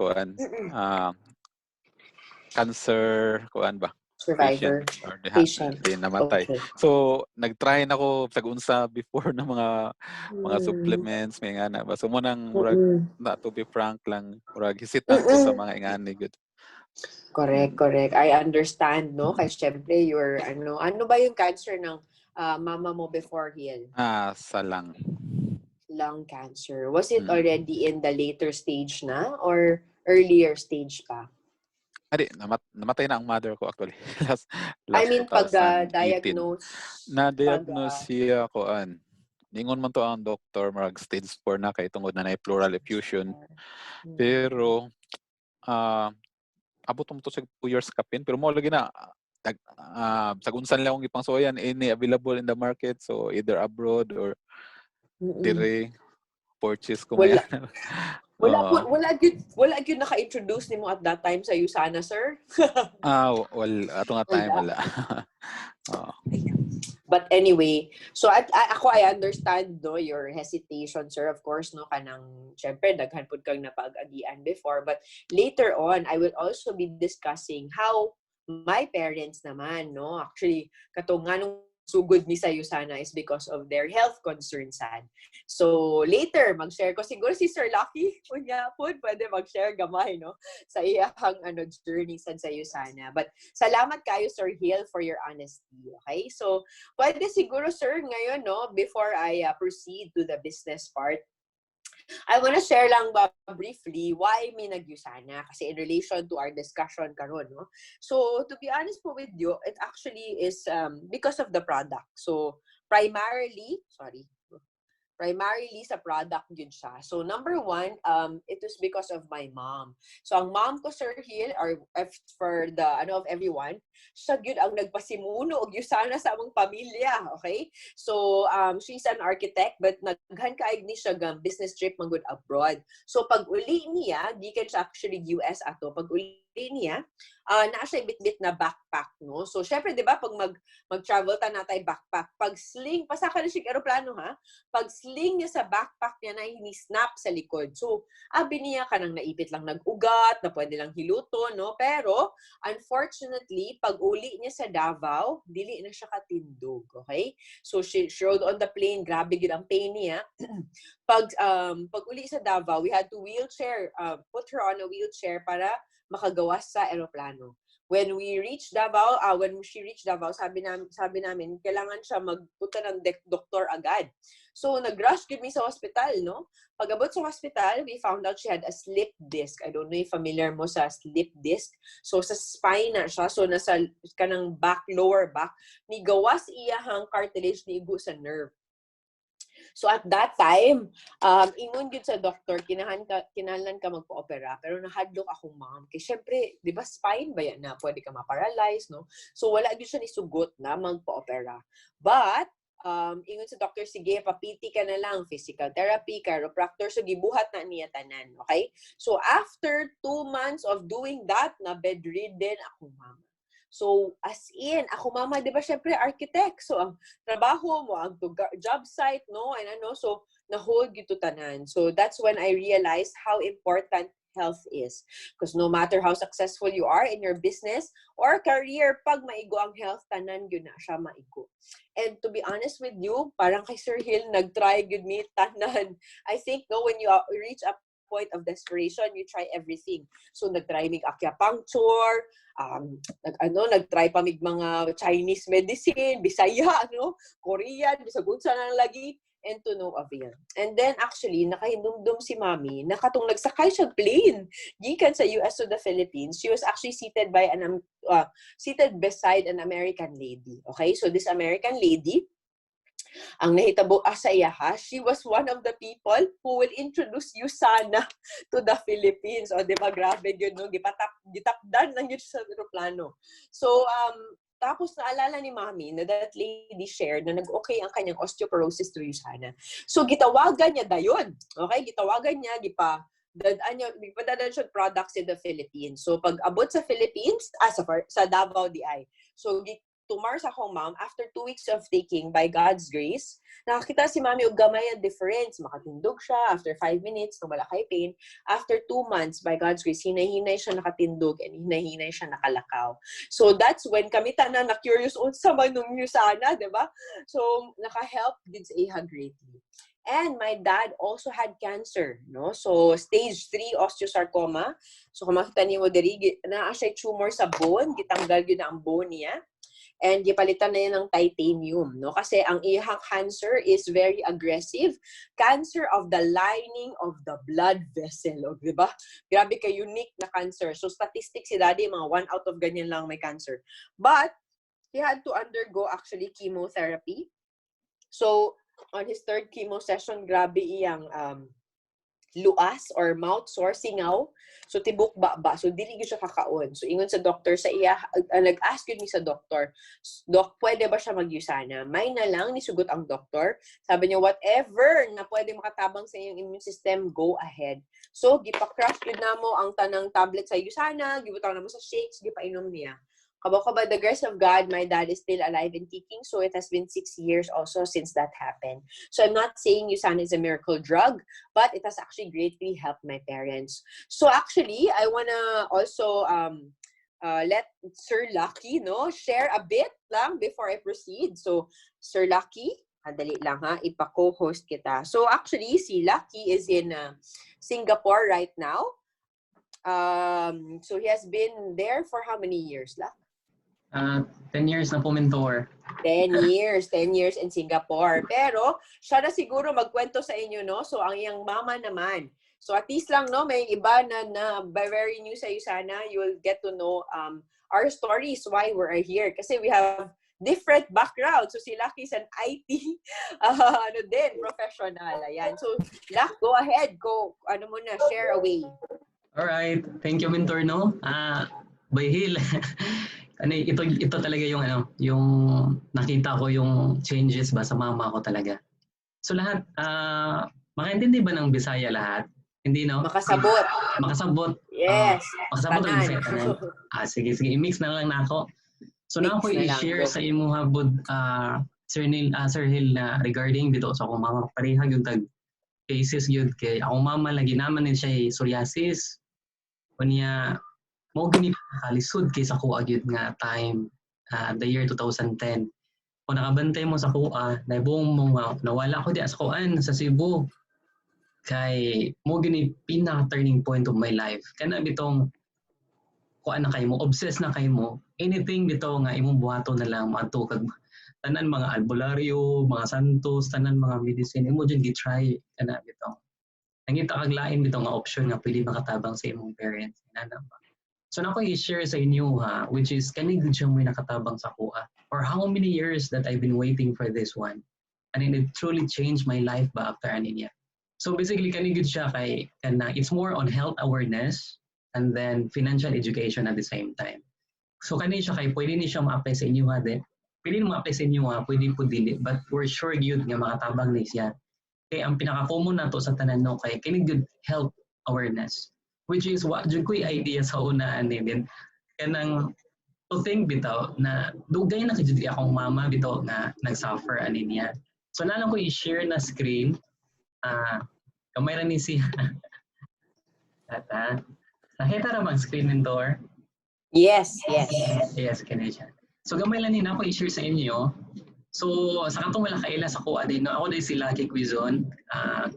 cancer ba? Survivor. Patient. Di namatay. Okay. So, nag-try na ko tag-unsa before na mga supplements, may nga na ba. So, munang murag, to be frank lang, murag hisitan ko sa mga ingani. Good. Correct. I understand, no? Kasi syempre, ano ba yung cancer ng mama mo before, Hill? Sa lung. Lung cancer. Was it already in the later stage na or earlier stage pa? Namatay na ang mother ko actually. last I mean, 2018. pag-diagnose. Na-diagnose siya ningon man to ang doktor, marag stage 4 na kay tungod na pleural effusion. Pero, abot mo to sa 2 years kapin. Pero mo lagi na, sagunsan lang akong ipangsoyan, any available in the market. So, either abroad or dire, purchase ko maya. Wala gyud naka-introduce nimo at that time sa Usana, sir? Ato nga time wala. But anyway, so I understand your hesitation, sir, of course, no, kanang syempre daghan pud kang napag-agian before, but later on I will also be discussing how my parents naman, no, actually katong nganong sugod ni sa Usana is because of their health concerns sad. So later mag-share ko siguro si Sir Lucky unya pud pwede mag-share gamay no sa iyang journey sad sa Usana. But salamat kayo Sir Hill for your honesty. Okay? So pwede siguro sir ngayon no before I proceed to the business part. I want to share lang ba briefly why may nag-Usana kasi in relation to our discussion karon no. So to be honest po with you, it actually is because of the product. So primarily sa product yun siya. So number one, it was because of my mom. So ang mom ko Sir Hill or for the of everyone, siya gyud ang nagpasimuno og Usana sa among pamilya, okay? So she's an architect but naghan kaayog ni siya gang business trip magud abroad. So pag uli niya, gikan siya actually US ato. Pag uli niya, naa siya bitbit na backpack, no? So, syempre, di ba, pag mag-travel ta natay backpack, pag sling, pasaka na siya aeroplano, ha? Pag sling niya sa backpack niya na ini-snap sa likod. So, abi niya ka nang naipit lang nag-ugat, na pwede lang hiluto, no? Pero, unfortunately, pag uli niya sa Davao, dili na siya katindog, okay? So, she rode on the plane, grabe yun ang pain niya. Pag uli sa Davao, we had to put her on a wheelchair para makagawas sa eroplano. When she reached Davao, sabi namin, kailangan siya magpunta ng doktor agad. So, nag-rush kami sa hospital, no? Pag-abot sa hospital, we found out she had a slip disc. I don't know if familiar mo sa slip disc. So, sa spine na siya. So, nasa kanang lower back, ni gawas iyahang cartilage ni igo sa nerve. So at that time, ingon gyud sa doctor, kinahanglan ka magpa-opera, pero nahadlok akong mom. Kaya syempre, di ba spine ba yan na pwede ka ma-paralyze, no? So wala gyud siya ni sugot na magpa-opera. But, ingon sa doctor, sige, papiti ka na lang, physical therapy, chiropractor, so gibuhat na niya tanan, okay? So after 2 months of doing that, na bedridden akong mama. So, as in, ako mama, di ba, syempre, architect. So, ang trabaho mo, ang job site, no? And so, na-hold yung tanan. So, that's when I realized how important health is. Because no matter how successful you are in your business or career, pag maigo ang health, tanan yun na siya maigo. And to be honest with you, parang kay Sir Hill, nag-try good me tanan. I think, no, when you reach a point of desperation, you try everything. So, nag-try mig acupuncture, nag-try pa mig mga Chinese medicine, Bisaya, Korean, bisagod sa nang lagi, and to no avail. And then, actually, nakahindumdum si Mami, nakatong nagsakay siya plane, gikan sa US to the Philippines. She was actually seated beside an American lady. Okay? So, this American lady, ang nahitabo sa iya, she was one of the people who will introduce Usana to the Philippines. O, di ba, grabe yun, no? Gitapdan lang yun sa aeroplano. So, tapos naalala ni Mami na that lady shared na nag-okay ang kanyang osteoporosis to Usana. So, gitawagan niya dayon. Okay? Gitawagan niya, ipadadaan siya products in the Philippines. So, pag abot sa Philippines, sa Davao DI. So, tumar sa akong mom, after 2 weeks of taking, by God's grace, nakakita si Mami og gamay ang difference. Makatindog siya after 5 minutes, nung wala kay pain. After 2 months, by God's grace, hinay-hinay siya nakatindog and hinay-hinay siya nakalakaw. So that's when kami tanan na-curious unsa man nung Usana, di ba? So naka-help din sa iha greatly. And my dad also had cancer, no? So stage 3 osteosarcoma. So kung makita niyo diri, naa siya tumor sa bone, gitanggal gyud na ang bone niya. And gipalitan na yan ng titanium, no? Kasi ang ihang cancer is very aggressive. Cancer of the lining of the blood vessel, di ba? Grabe ka unique na cancer. So statistics si daddy, mga 1 out of ganyan lang may cancer. But he had to undergo actually chemotherapy. So on his 3rd chemo session, grabe iyang luas or mouth sore, singaw. So, tibok ba. So, dili siya kakaon. So, ingon sa doctor sa iya, nag-ask yun ni sa doctor, Doc, pwede ba siya mag-Usana? May na lang, nisugot ang doctor. Sabi niya, whatever na pwede makatabang sa iyong immune system, go ahead. So, gipa-crush yun na mo ang tanang tablet sa Usana, gibutang na mo sa shakes, gipainom niya. By the grace of God, my dad is still alive and kicking, so it has been 6 years also since that happened. So I'm not saying Usana is a miracle drug, but it has actually greatly helped my parents. So actually, I wanna also let Sir Lucky, no, share a bit lang before I proceed. So, Sir Lucky, dali lang ha, ipa-co-host kita. So, actually, si Lucky is in Singapore right now. So, he has been there for how many years, Luck? 10 years na po, mentor. 10 years in Singapore. Pero, siya na siguro magkwento sa inyo, no? So, ang iyang mama naman. So, at least lang, no, may iba na very new sa iyo sana, you will get to know our stories, why we're here. Kasi we have different backgrounds. So, si Lucky is an IT, professional. Ayan. So, Luck, go ahead. Go, share away. Alright. Thank you, mentor, no? Bayhil. Ito talaga yung nakita ko yung changes ba sa mama ko talaga. So lahat, makaintindi ba ng Bisaya lahat? Hindi, no? Makasabot. Makasabot. Yes. Makasabot ang Bisaya tanan. Sige, i-mix na lang na ako. So na ako i-share sa imo habod, Sir Hill, na regarding dito sa akong mama. Parehag yung tag cases yun kay akong mama lagi naman din siya psoriasis. Kunya, mo gini kalisod kay sa kuha gyud nga time the year 2010. Kung nakabantay mo sa kuha, naibong mo nawala ko di sa kuan sa Cebu. Kay mo gini pinaka-turning point of my life. Kana bitong kuan na kay mo, obsessed na kay mo. Anything bito nga imong buhaton na lang maadto kag tanan mga albularyo, mga santos, tanan mga medicine imo jud gi-try kana bitong. Nangita kag lain bito nga option nga pwede makatabang sa imong parents. Inana ba? So na ko i-share sa inyo which is kanig gud siya may nakatabang sa kuha. For how many years that I've been waiting for this one. And it truly changed my life ba after niya. So basically kanig gud siya kay it's more on health awareness and then financial education at the same time. So kani siya kay pwede ni siya ma-apply sa inyo din. Pwede ni ma-apply sa inyo pwede po dili, but we're sure yun nga makatabang ni siya. Kay ang pinaka-common nato sa tanan no kay kanig gud health awareness. Which is what jud ko'y idea sa unaan din kanang to think bitaw na dugay na kajud akong mama bitaw nga nag-suffer niya. So na lang ko i-share na screen. Kamay ra ni siya. Tata. Nakita ra bang screen mentor? Yes. Yes, kani siya. So gamay lang ni na ko i-share sa inyo. So sa katong wala kaila sa kuha din no. Ako din sila kay Cuizon.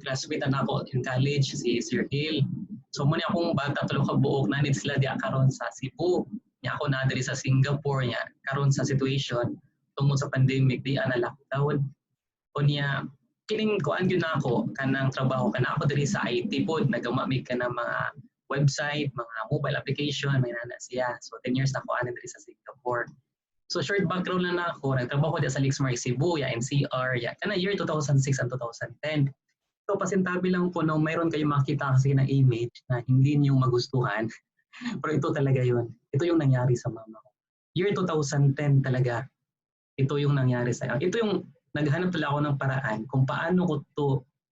Classmate na ako in college si Sir Hill. So muna akong bata tulo ka buok na sila di karon sa Cebu. Nya ako na diri sa Singapore nya karon sa situation tungod sa pandemic di ana lockdown. Unya kining kuan gyud nako kanang trabaho kana ako diri sa IT pod nagamamig ka ng mga website, mga mobile application may nana siya. So 10 years na ako ana diri sa Singapore. So short background lang na ako, nagtrabaho ko sa Lixmar Cebu, NCR, kana year 2006 and 2010. So pasintabi lang po no, mayroon kayong makita kasi ng image na hindi niyo magustuhan. Pero ito talaga yun. Ito yung nangyari sa mama ko. Year 2010 talaga, ito yung nangyari sa ito yung naghanap talaga ako ng paraan kung paano ko to,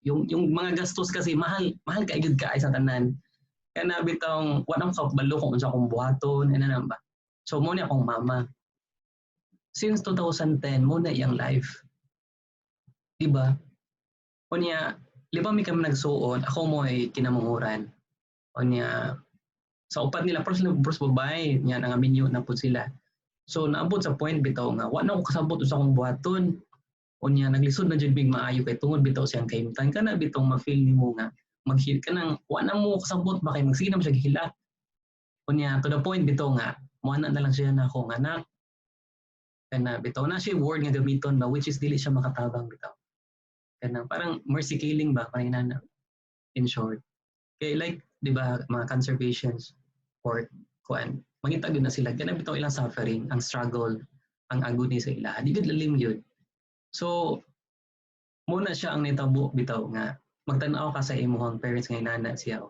yung mga gastos kasi mahal kaigid ka ay sa tanan. Kaya nabitang walang kabalo kung unsa kong buhaton, ba. So muna akong mama. Since 2010, muna iyang life. Diba? Kunya, liba mi kami nagsuon, ako mo ay kinamunguran. Kunya, sa upat nila, first babae, niya nga minyo na po sila. So, naabot sa point bitaw nga, wala ko kasabot sa akong buhaton. Kunya, naglisod na dyan big maayo kay tungod bitaw siyang kaimtan. Ka na bitaw ma-feel ni mo nga, mag-heal ka nang, wala mo kasabot ba kay magsinam siya gihila. Kunya, to the point bitaw nga, muana na lang siya na ako nga anak. Kana bitaw na siya word nga gamiton ba, which is dili siya makatabang bitaw. Kana parang mercy killing ba, parang inana, in short. Kaya like, di ba, mga conservations or kuan, mangitag na sila, kana bitaw ilang suffering, ang struggle, ang agony sa ila, di gud lalim yun. So, muna siya ang nitabo bitaw nga, magtanaw ka sa imuhang parents nga inana siya.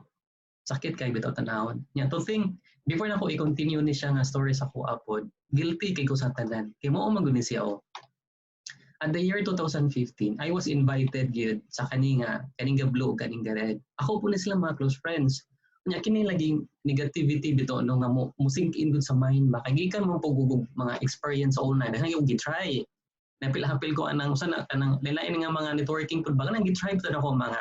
Sakit kay bitaw tanawon. Nya to think, before na ko i-continue ni siya nga story sa ko upod, guilty kay ko sa tanan. Kay mao maguni siya o. At the year 2015, I was invited yun sa kaning blue, kaning red. Ako po na sila mga close friends. Nya kini laging negativity bito no nga mo sink in good sa mind ba kay gikan mo pugugog mga experience all na nga yung gitry. Napil-hapil ko anang sana kanang lain nga mga networking pud ba nang gitry pud ako mga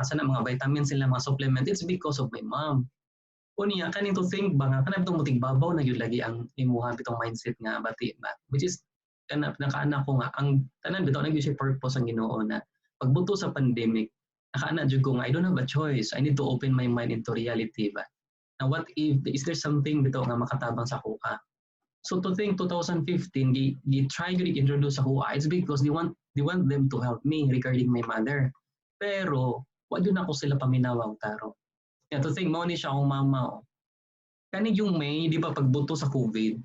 sana mga vitamins sila mga supplement. It's because of my mom. Unya kaning to think ba nga kana bitong mutig babaw na gyud lagi ang imuha bitong mindset nga bati ba, which is kana nakaana ko nga ang tanan bitaw na gyud siya purpose ang Ginoo na pagbuto sa pandemic nakaana jud ko nga I don't have a choice, I need to open my mind into reality ba. Now what if is there something bitaw nga makatabang sa kuha. So to think 2015 gi try gyud introduce sa kuha, it's because they want them to help me regarding my mother. Pero wa gyud ako sila paminawaw taro. Yeah, to think mo ni siya akong mama. Oh. Kani yung May, di ba pagbuto sa COVID,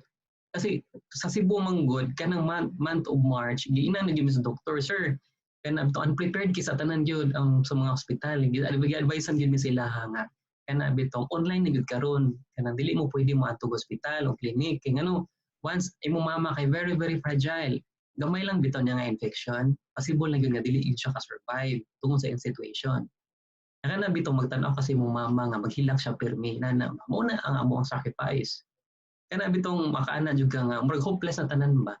kasi sa Cebu manggod, kanang month of March, giinan na gyud sa doktor, sir, kana to unprepared kisa tanan gyud ang sa mga ospital. Gi-advisean gyud mi sila nga kana bitong online na gyud karon, kanang dili mo pwede mo atog ospital o clinic kay ngano once imong mama kay very very fragile. Gamay lang bitaw niya nga infection, possible na gyud nga dili siya ka-survive tungod sa situation. Kana bitong magtan-aw kasi mo mama nga maghilak siya permi na mo na ang amo ang sacrifice. Kana bitong makaana jud ka nga murag hopeless na tanan ba.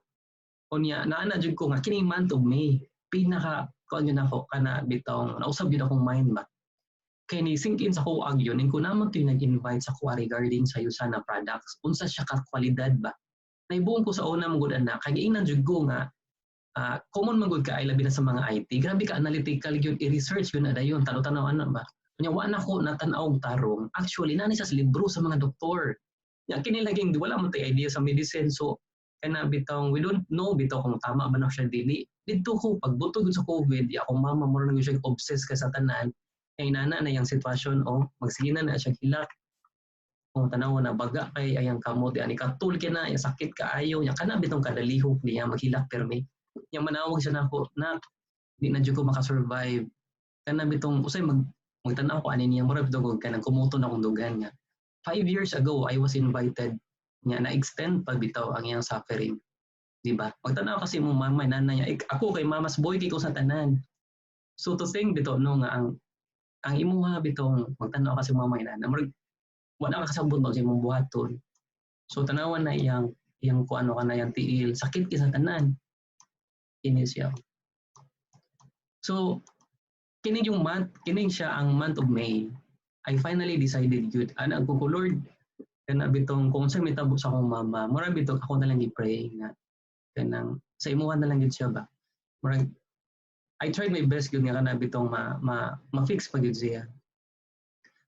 Unya naana jud ko nga kini month of May pinaka kuan yun ako kana bitong nausab gyud akong mind ba. Kay ni sink in sa ko agyon ning kunamon to nag-invite sa kuha regarding sa Usana products unsa siya ka kwalidad ba. Naibuon ko sa una mong gud ana kay giingnan jud ko nga common man gud ka ay labi na sa mga IT. Grabe ka analytical gyud i-research yun na dayon tanaw-tanaw ana ba. Unya wa na ko natan-aw og tarong. Actually nani sa libro sa mga doktor. Ya kini laging wala man tay idea sa medicine so kana bitong we don't know bitaw kung tama ba na siya dili. Dito ko pagbutog sa COVID, ya akong mama mo na siya obsessed ka sa tanan. Kay nana na yang sitwasyon o magsigina na siya hilak. Kung tanaw na baga kay ayang kamot ani katul kina ya sakit kaayo nya kana bitong kadalihok niya maghilak permi. Yang manawag siya nako na di na jud ko maka-survive kana bitong usay magtanaw ko ani niya mura bitong kanang kumuton akong dugan nga 5 years ago I was invited nya na extend pa bitaw ang iyang suffering di ba magtanaw kasi mo mama nanay niya ako kay mama's boy kay ko sa tanan so to think bitaw no nga ang imuha bitong magtanaw kasi mama ina na murag wala ka kasabot ba sa imong buhaton so tanawan na iyang kuano kana yang tiil sakit ki sa tanan kini siya. So, kini siya ang month of May. I finally decided yun. Ana ko Lord, kana bitong kung sa mitabo sa akong mama, mura bitong ako na lang i-pray nga kanang sa imuha na lang yun siya ba. Mura I tried my best yun nga kana bitong ma-fix pa yun siya.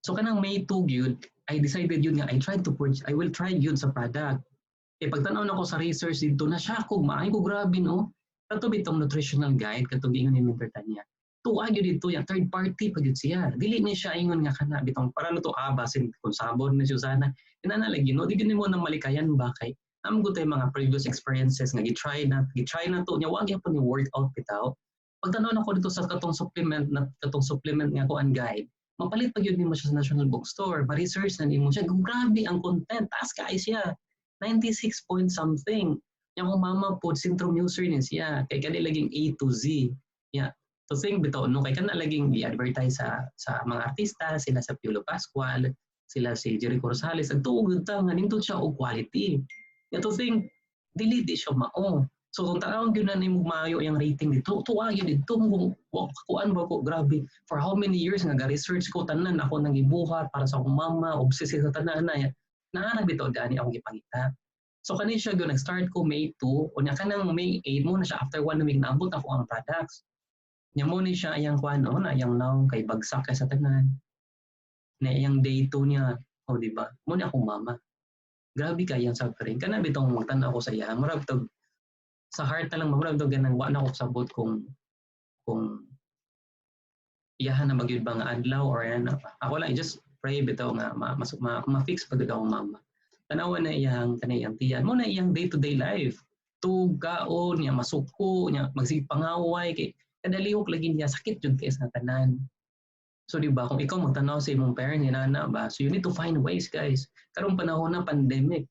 So kanang May 2 yun, I decided yun nga I will try yun sa product. Eh pagtanaw na ko sa research dito na siya ko maayo ko grabe no. Kato bitong nutritional guide katong ingon ni Mr. Tanya. Tuwa gyud dito yang third party pa gyud siya. Dili ni siya ingon nga kana bitong para no to basin kung sabon ni Susana. Inana lagi no di gyud mo nang malikayan ba kay am gud tay mga previous experiences nga gi-try na to nya wa gyapon ni workout bitaw. Pagtanaw na ko dito sa katong supplement nga ko ang guide. Mapalit pa gyud nimo siya sa National Bookstore. Ma-research na nimo siya. Grabe ang content. Taas kaay siya. 96 point something. Yang mama po syndrome user ni siya kay kani laging A to Z. Yeah. To think bitaw no kay kana laging i-advertise sa mga artista, sila sa Piolo Pascual, sila si Jericho Rosales, ang tuog ta nga nindot siya og quality. Yeah, to think dili di siya mao. So kung tanawon gyud na nimo maayo yang rating dito, tuwa gyud dito kung kuan ba ko grabe. For how many years nga ga-research ko tanan ako nang gibuhat para sa akong mama, obsessed sa tanan na. Naara bitaw gani akong gipangita. So kani siya gyud nag-start ko May 2 unya kanang May 8 mo na siya after 1 week naabot ako ang products. Nya mo ni siya ayang kuano na ayang now kay bagsak kay sa tanan. Na ayang day 2 niya, di ba? Mo ni akong mama. Grabe kay ang suffering. Kana bitong magtan-aw ko sa iya. Murag to sa heart na lang murag to ganang wa na ko sabot kung iyahan na magyud ba nga adlaw or ano. Ako lang just pray bitaw nga ma-fix pagud akong mama. Tanawan na iyang kaniyang tiyan mo na iyang day-to-day life. Tugaon niya masuko niya magsipangaway kay kadalihok lagi niya sakit jud kay sa tanan. So di ba kung ikaw magtanaw sa imong parent ni nana ba so you need to find ways guys. Karong panahon na pandemic.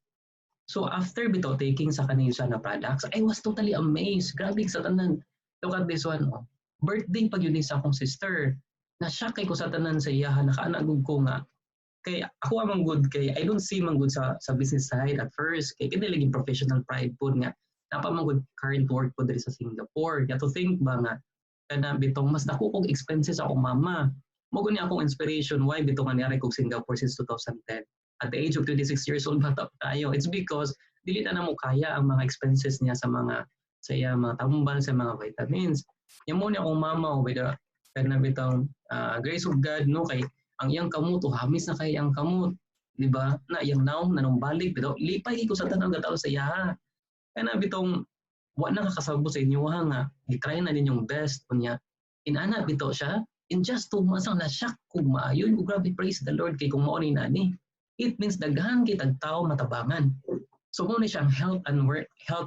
So after bitaw taking sa kaniyang Usana products, I was totally amazed. Grabe sa tanan. Look at this one. Oh. Birthday pag yun sa akong sister. Na-shock kay ko sa tanan sa iyahan nakaanagog ko nga kay ako amang good kay I don't see man good sa business side at first kay kini lagi professional pride po nga napa man good current work po diri sa Singapore ya to think ba nga kana bitong mas dako kog expenses ako mama mo guni akong inspiration why bitong nangyari kog Singapore since 2010 at the age of 26 years old bata tayo. It's because dili na mo kaya ang mga expenses niya sa mga tambal, sa mga vitamins. Yan mo niya kung mama o bida kana bitang grace of God no kay ang iyang kamot o hamis na kay ang kamot, di ba? Na iyang naong nanumbalik bitaw lipay ko sa tanang gataw sa iya. Kana bitong wa na kakasabot sa inyo nga i-try na ninyong best kunya inana bitaw siya in just 2 months na shock kung maayon ko grabe praise the Lord kay kung mao ni nani. It means daghan kay tagtao matabangan. So mo ni siyang health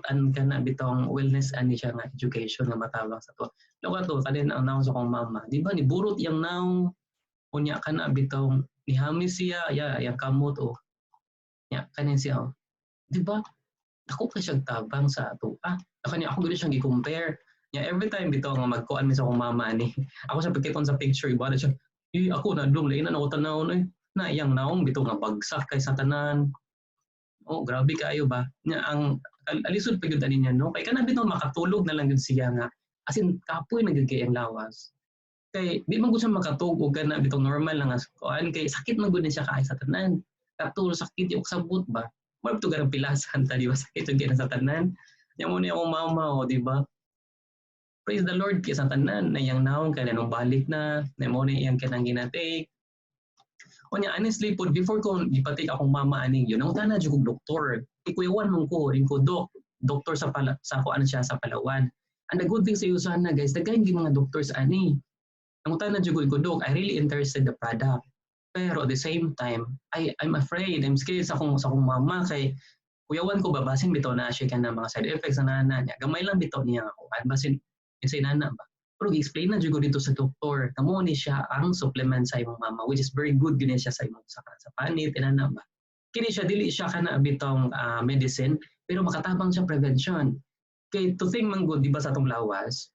and kana bitong wellness ani siya nga education nga matabang sa to. Loka to kadin ang naon sa kong mama. Di ba ni burot yang naong unya kana bitong nihamis siya yang kamot o. Ya kanin siya. Di ba? Ako kay siyang tabang sa ato. Ako niya ako gud siyang gi-compare. Ya every time bitaw nga magkuan mi sa kong mama ani. Ako sa pagkikon sa picture iba na siya. Ako na dong lain na ako tanawon na iyang naong bitaw nga bagsak kay sa tanan. Oh, grabe kayo ba? Nya ang alisod pa gyud ani niya no. Kay kana bitaw makatulog na lang gyud siya nga. As in kapoy nagigay ang lawas. Kay di man gud siya makatulog kana bitaw normal lang as kuan kay sakit man gud siya kaay sa tanan. Katul sakit yung sabot ba? Mo to garang pilasan ta di ba sakit yung sa tanan. Nya mo ni akong mama o di ba? Praise the Lord kay sa tanan na yang naong kay nung balik na mo ni iyang kanang ginatake. Kunya honestly po before ko gipatik akong mama aning yun ang tana jud kog doktor ikuyawan man ko rin ko doktor sa ko ano siya sa Palawan and the good thing sa iyo sana guys daghan gyud mga doctors ani ang tana jud ko dok I really interested the product pero at the same time I'm afraid I'm scared sa akong mama kay kuyawan ko babasin bitaw na siya kana mga side effects na nana niya gamay lang bitaw niya ako basin insay nana ba. Pero gi-explain na jud ko dito sa doktor, kamo ni siya ang supplement sa imong mama which is very good gid siya sa imong sa panit inana ba. Kini siya dili siya kana bitong medicine pero makatabang siya prevention. Kay to think man good di ba sa atong lawas,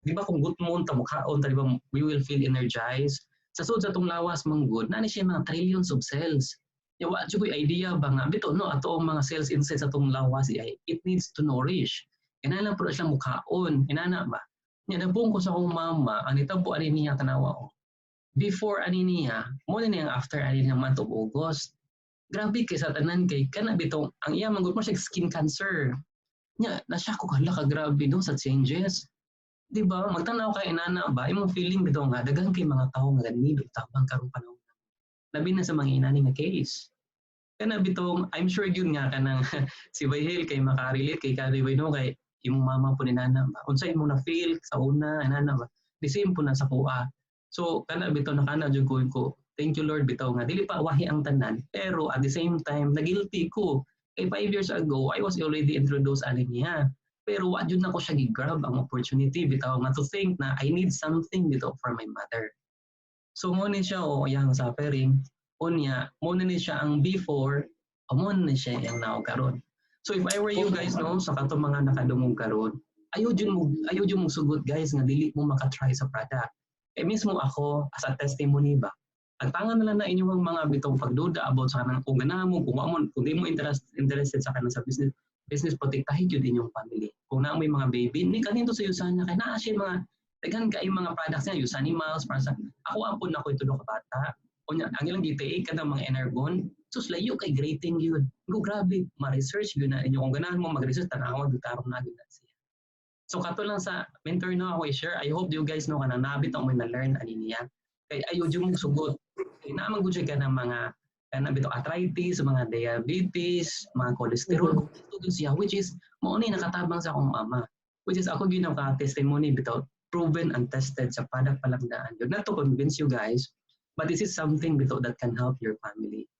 di ba kung gutmon ta mukhaon ta di ba we will feel energized. Sa sud sa atong lawas man good na ni siya mga trillions of cells. Ya wa jud koy idea ba nga bito no ato ang mga cells inside sa atong lawas it needs to nourish. Inana pro siya mukhaon inana ba. Nya nabung ko sa akong mama, ang itampo ani niya tanawa ko. Before ani niya, mo na niyang after ani niya month of August. Grabe kay sa tanan kay kana bitong ang iya manggod mo siya skin cancer. Nya nasya ko hala ka grabe no sa changes. Di ba? Magtanaw kay inana ba imong feeling bitong nga daghang kay mga tawo nga ganito tapang karong panahon. Labi na sa mga inani nga case. Kana bitong I'm sure yun nga kanang si Bayhel kay makarelate kay Kari no kay imong mama po ni nana ba unsay imong na feel sa una nana ba the same po na sa kuha so kana bitaw nakana jud ko thank you Lord bitaw nga dili pa wahi ang tanan pero at the same time nagilty ko kay 5 years ago I was already introduced ani niya pero wa jud na ko siya gi-grab ang opportunity bitaw nga to think na I need something bitaw for my mother so mo ni siya yang suffering unya mo ni siya ang before mo ni siya ang now karon. So if I were you guys no sa kanto mga nakadungog karon, ayaw jud mo sugot guys nga dili mo maka-try sa product. Mismo ako as a testimony ba. Agtangan na lang na inyong mga bitong pagduda about sa kanang kung ganahan mo kung di mo interested sa kanang sa business protektahin jud inyong family. Kung naa may mga baby, ni kaninto sa yusan na kay naa siya mga daghan kay mga products niya use animals para sa ako ampon na ko ito ka bata. Unya ang ilang gitay kada mga energon sus layo kay grading yun. Go grabe ma-research yun na inyo kung ganahan mo mag-research tanawon gitaron na gyud siya. So kato lang sa mentor no ako i-share. I hope you guys know kana nabit ang may na-learn ani niya. Kay ayo jud mo sugot. Kay naa man gud siya kana mga kana bito arthritis, mga diabetes, mga cholesterol tugod siya which is mao ni nakatabang sa akong mama. Which is ako gyud ka testimony bito proven and tested sa product palagdaan. Not to convince you guys, but this is something bito that can help your family.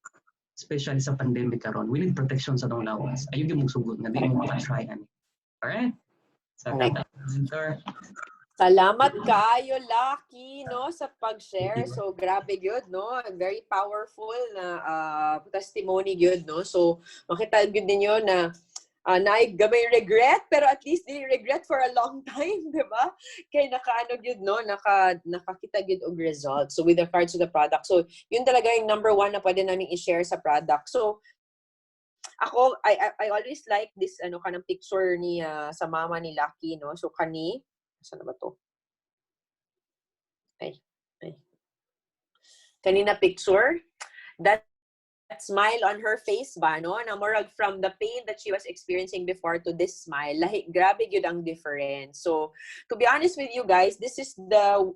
Especially sa pandemic karon, we need protection sa tong lawas. Ayun yung sugot nga di mo maka-try ani. Alright? So, mentor. Salamat kayo, Lucky, no, sa pag-share. So, grabe yun, no? Very powerful na testimony yun, no? So, makita yun ninyo na may regret, pero at least di regret for a long time, di ba? Kaya nakaano yun, no? Nakakita yun og result. So, with regards to the product. So, yun talaga yung number one na pwede namin i-share sa product. So, ako, I always like this, kanang picture ni, sa mama ni Lucky, no? So, saan na ba to? Kanina picture. That smile on her face ba, no? Na murag from the pain that she was experiencing before to this smile, lahi, grabe yun ang difference. So, to be honest with you guys, this is the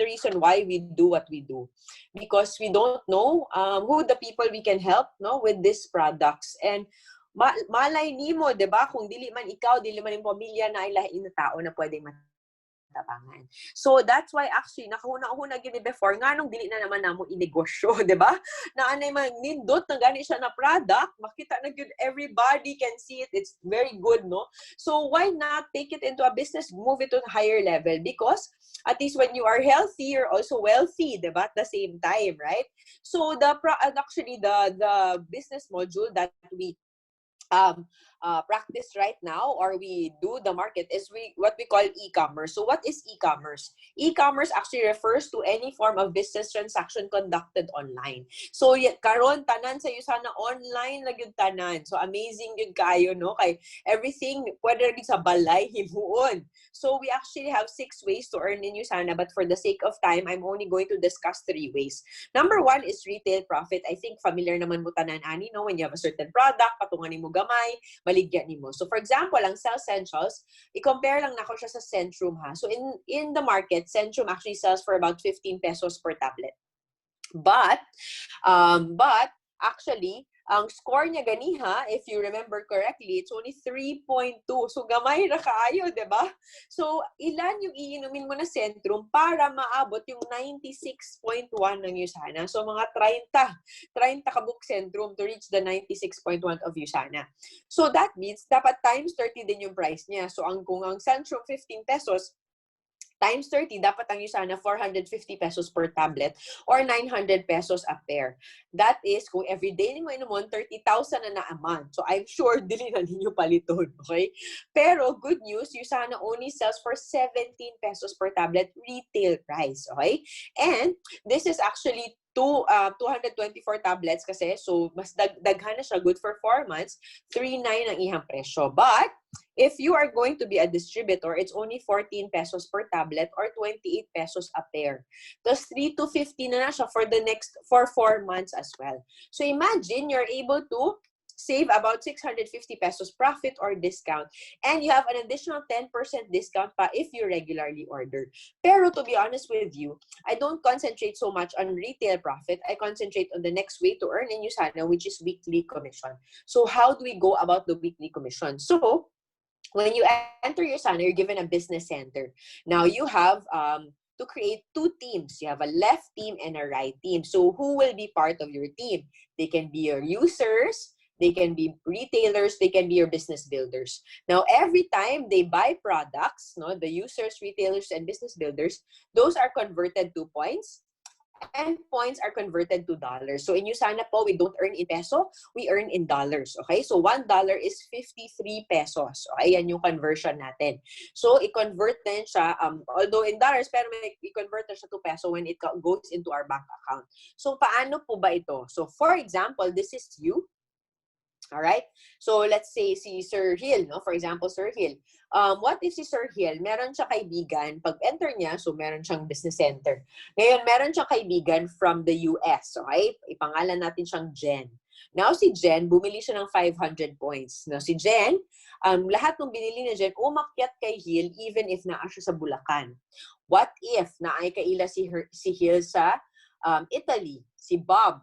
reason why we do what we do. Because we don't know who the people we can help, no, with these products. And malay nimo, 'di ba? Kung dili man ikaw, dili man yung pamilya na ilahi na tao na pwedeng tabangan. So that's why actually nakahuna-huna gid before nganong dili na naman namo inegosyo, 'di ba? Na anay man nindot na gani siya na product, makita na gyud everybody can see it. It's very good, no? So why not take it into a business, move it to a higher level? Because at least when you are healthy, you're also wealthy, 'di ba? At the same time, right? So the business module that we practice right now, or we do the market, is what we call e-commerce. So what is e-commerce? E-commerce actually refers to any form of business transaction conducted online. So karon tanan sa sana online na gyud tanan. So amazing gyud kayo, no? Kay everything pwede rin sa balay himuon. So we actually have 6 ways to earn in Usana, but for the sake of time, I'm only going to discuss 3 ways. Number 1 is retail profit. I think familiar naman mo tanan ani, no? When you have a certain product, patungan mo gamay, maligyan nimo. So for example, ang Sell Essentials, i-compare lang nako siya sa Centrum, ha. So in the market, Centrum actually sells for about 15 pesos per tablet. But actually, ang score niya ganiha, if you remember correctly, it's only 3.2. So gamay ra kaayo, 'di ba? So ilan yung iinumin mo na Centrum para maabot yung 96.1 ng Usana? So mga 30 kabuk Centrum to reach the 96.1 of Usana. So that means dapat times 30 din yung price niya. So kung ang Centrum 15 pesos, times 30, dapat ang Usana 450 pesos per tablet or 900 pesos a pair. That is, kung everyday mo inumon, 30,000 na a month. So I'm sure dili na ninyo paliton, okay? Pero good news, Usana only sells for 17 pesos per tablet retail price, okay? And this is actually 224 tablets kasi, so mas daghan na siya, good for 4 months, 3.9 ang ihang presyo. But if you are going to be a distributor, it's only 14 pesos per tablet or 28 pesos a pair. Tapos 3 to 50 na siya for 4 months as well. So imagine you're able to save about 650 pesos profit or discount, and you have an additional 10% discount pa if you regularly order. Pero to be honest with you, I don't concentrate so much on retail profit. I concentrate on the next way to earn in Usana, which is weekly commission. So how do we go about the weekly commission? So when you enter Usana, you're given a business center. Now you have to create 2 teams. You have a left team and a right team. So who will be part of your team? They can be your users, they can be retailers, they can be your business builders. Now, every time they buy products, no, the users, retailers, and business builders, those are converted to points, and points are converted to dollars. So in Usana po, we don't earn in peso, we earn in dollars. Okay? So $1 is 53 pesos. Okay? Yan yung conversion natin. So i-convert din siya, although in dollars, pero may i-convert na siya to peso when it goes into our bank account. So paano po ba ito? So for example, this is you. All right? So let's say si Sir Hill, no? For example, Sir Hill. What if si Sir Hill, meron siya kaibigan, pag enter niya, so meron siyang business center. Ngayon, meron siyang kaibigan from the US, okay? Ipangalan natin siyang Jen. Now, si Jen, bumili siya ng 500 points. Now, si Jen, lahat ng binili ni Jen, umakyat kay Hill even if naa siya sa Bulacan. What if naay kaila si Hill sa Italy? Si Bob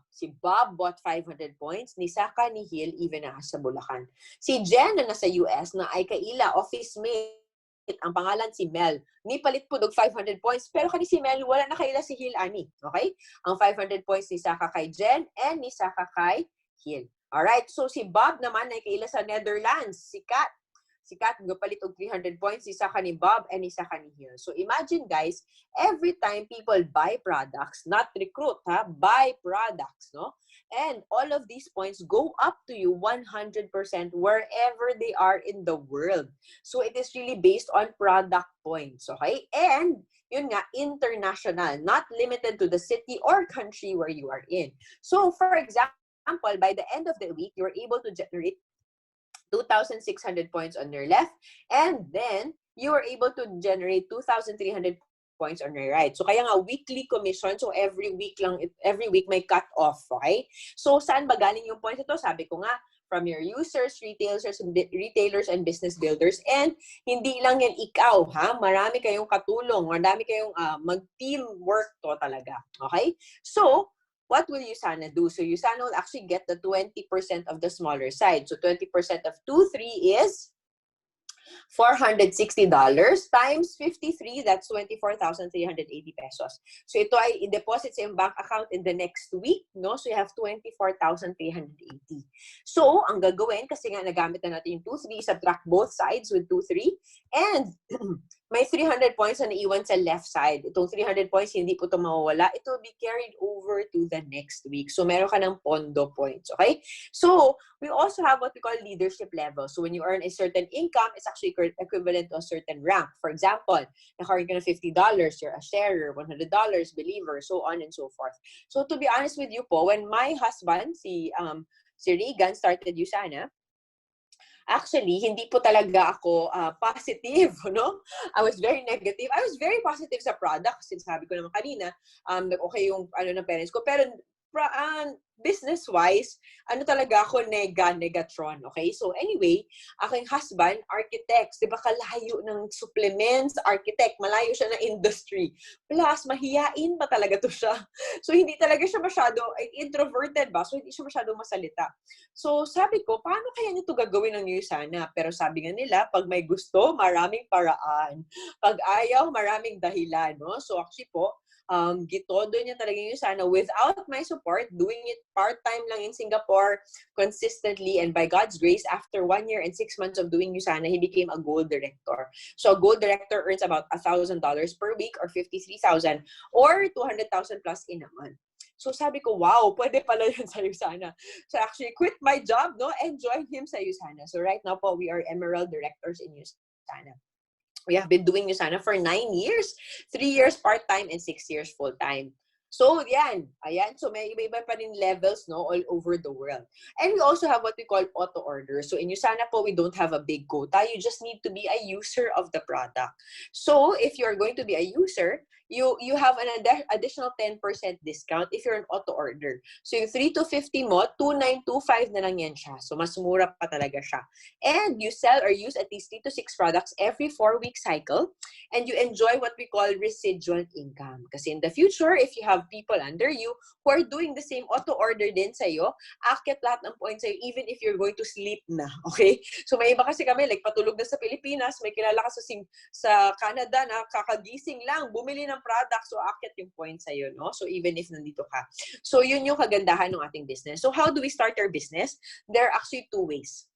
bought 500 points, ni Saka ni Hill, even na sa Bulacan. Si Jen na nasa US, na ay kaila, office mate, ang pangalan si Mel. Ni palit po dog 500 points, pero kani si Mel, wala na kaila si Hill, ani. Okay? Ang 500 points ni Saka kay Jen, and ni Saka kay Hill. Alright, so si Bob naman ay kaila sa Netherlands, si Kat, gapalit og 300 points, isa ka ni Bob and isa ka ni Hill. So imagine guys, every time people buy products, not recruit, buy products, no? And all of these points go up to you 100% wherever they are in the world. So it is really based on product points, okay? And yun nga, international, not limited to the city or country where you are in. So for example, by the end of the week, you're able to generate 2,600 points on your left, and then you are able to generate 2,300 points on your ride. So kaya nga weekly commission, so every week may cut off, okay? So saan ba galing yung points ito? Sabi ko nga, from your users, retailers, and business builders. And hindi lang yan ikaw, ha? Marami kayong katulong, marami kayong mag-teamwork to talaga. Okay? So, what will Usana do? So, Usana will actually get the 20% of the smaller side. So, 20% of 2,3 is $460 times 53, that's 24,380 pesos. So ito ay i-deposit sa iyong bank account in the next week, no? So you have 24,380. So, ang gagawin, kasi nga nagamit na natin yung 2-3, subtract both sides with 2-3, and may 300 points na naiwan sa left side. Itong 300 points, hindi po ito mawawala. It will be carried over to the next week. So, meron ka ng pondo points, okay? So, we also have what we call leadership level. So, when you earn a certain income, it's actually equivalent to a certain rank. For example, naka-earn ka ng $50, you're a sharer, $100, believer, so on and so forth. So, to be honest with you po, when my husband, si Regan, started Usana, actually, hindi po talaga ako positive, no? I was very negative. I was very positive sa product. Since sabi ko naman kanina, okay yung ng parents ko. Pero business-wise, talaga ako, negatron, okay? So anyway, aking husband, architects, di ba kalayo ng supplements, architect, malayo siya ng industry. Plus, mahiyain pa talaga to siya. So hindi talaga siya masyado, introverted ba? So hindi siya masyado masalita. So sabi ko, paano kaya nito gagawin ng Usana? Pero sabi nga nila, pag may gusto, maraming paraan. Pag ayaw, maraming dahilan, no? So actually po, gitodo niya talaga yung Usana without my support, doing it part-time lang in Singapore, consistently, and by God's grace, after 1 year and 6 months of doing Usana, he became a gold director. So a gold director earns about $1,000 per week or 53,000 or 200,000 plus in a month. So sabi ko, wow, pwede pala yun sa Usana. So actually quit my job, no, and join him sa Usana. So right now po, we are Emerald directors in Usana. We have been doing Usana for 9 years, 3 years part-time and 6 years full-time. So, ayan. So, may iba-iba pa rin levels, no, all over the world. And we also have what we call auto-order. So, in Usana po, we don't have a big quota. You just need to be a user of the product. So, if you're going to be a user, you have an additional 10% discount if you're an auto-order. So, yung 3 to 50 mo, 2,925 na lang yan siya. So, mas mura pa talaga siya. And you sell or use at least 3 to 6 products every 4-week cycle. And you enjoy what we call residual income. Kasi in the future, if you have people under you who are doing the same auto-order din sa'yo, akit lahat ng points sa'yo even if you're going to sleep na. Okay? So, may iba kasi kami, like patulog na sa Pilipinas, may kilala ka sa Canada na kakagising lang, bumili ng product, so akit yung points sa'yo, no? So, even if nandito ka. So, yun yung kagandahan ng ating business. So, how do we start our business? There are actually 2 ways.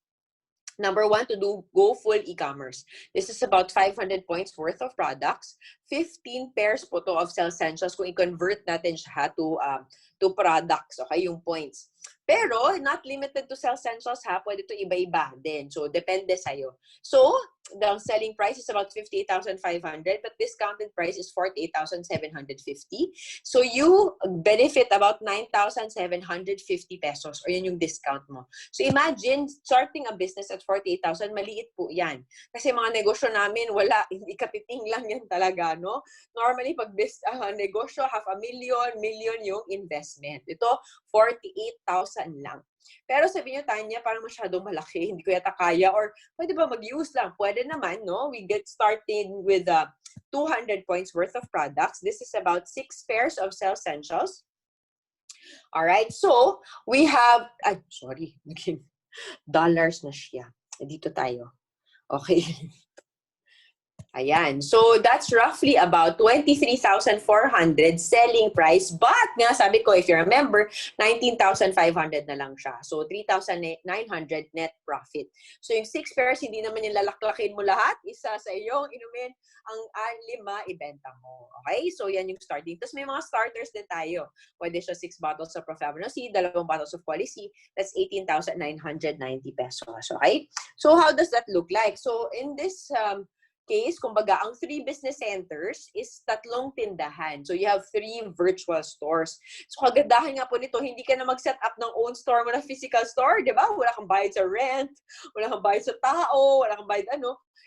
Number 1, to go full e-commerce. This is about 500 points worth of products. 15 pairs po to of Cell Essentials kung i-convert natin siya to products, okay, yung points. Pero, not limited to Cell Essentials ha, pwede to iba-iba din. So, depende sa'yo. So, the selling price is about 58,500 but discounted price is 48,750. So, you benefit about 9,750 pesos or yun yung discount mo. So, imagine, starting a business at 48,000, maliit po yan. Kasi mga negosyo namin, wala, hindi katiting lang yan talaga, no? Normally, pag negosyo, $500,000, million yung investment. Ito, 48,000 lang. Pero sabi niyo, Tanya, parang masyadong malaki, hindi ko yata kaya, or pwede ba mag-use lang? Pwede naman, no? We get started with 200 points worth of products. This is about 6 pairs of Cell Essentials. Alright, so we have, dollars na siya. Dito tayo. Okay. Ayan. So, that's roughly about 23,400 selling price. But, nga, sabi ko, if you remember, 19,500 na lang siya. So, 3,900 net profit. So, yung 6 pairs, hindi naman yung lalaklakin mo lahat. Isa sa iyong inumin, ang 5 ibenta mo. Okay? So, yan yung starting. Tapos, may mga starters din tayo. Pwede siya 6 bottles of Profevano C, 2 bottles of Policy. That's 18,990 pesos. Okay? So, how does that look like? So, in this case, kumbaga, ang 3 business centers is 3 tindahan. So, you have 3 virtual stores. So, kagandahan nga po nito, hindi ka na mag-set up ng own store mo na physical store, di ba? Wala kang bayad sa rent, wala kang bayad sa tao, wala kang bayad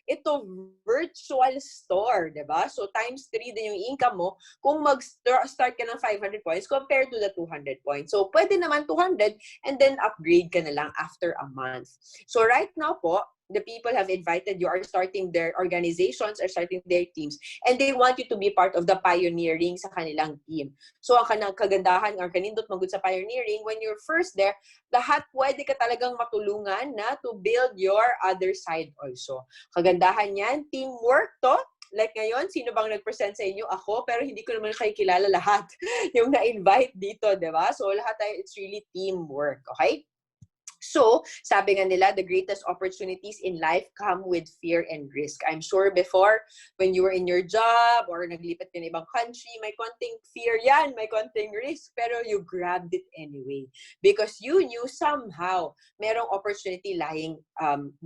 Ito, virtual store, di ba? So, times 3 din yung income mo kung mag-start ka ng 500 points compared to the 200 points. So, pwede naman 200 and then upgrade ka na lang after a month. So, right now po, the people have invited you are starting their organizations, are starting their teams, and they want you to be part of the pioneering sa kanilang team. So, ang kagandahan, ang kanindot magud sa pioneering, when you're first there, lahat pwede ka talagang matulungan na to build your other side also. Kagandahan yan, teamwork to. Like ngayon, sino bang nag-present sa inyo? Ako, pero hindi ko naman kayo kilala lahat. Yung na-invite dito, di ba? So, lahat tayo, it's really teamwork, okay? So, sabi nga nila, the greatest opportunities in life come with fear and risk. I'm sure before, when you were in your job or naglipat ka na ibang country, may konting fear yan, may konting risk, pero you grabbed it anyway. Because you knew somehow merong opportunity lying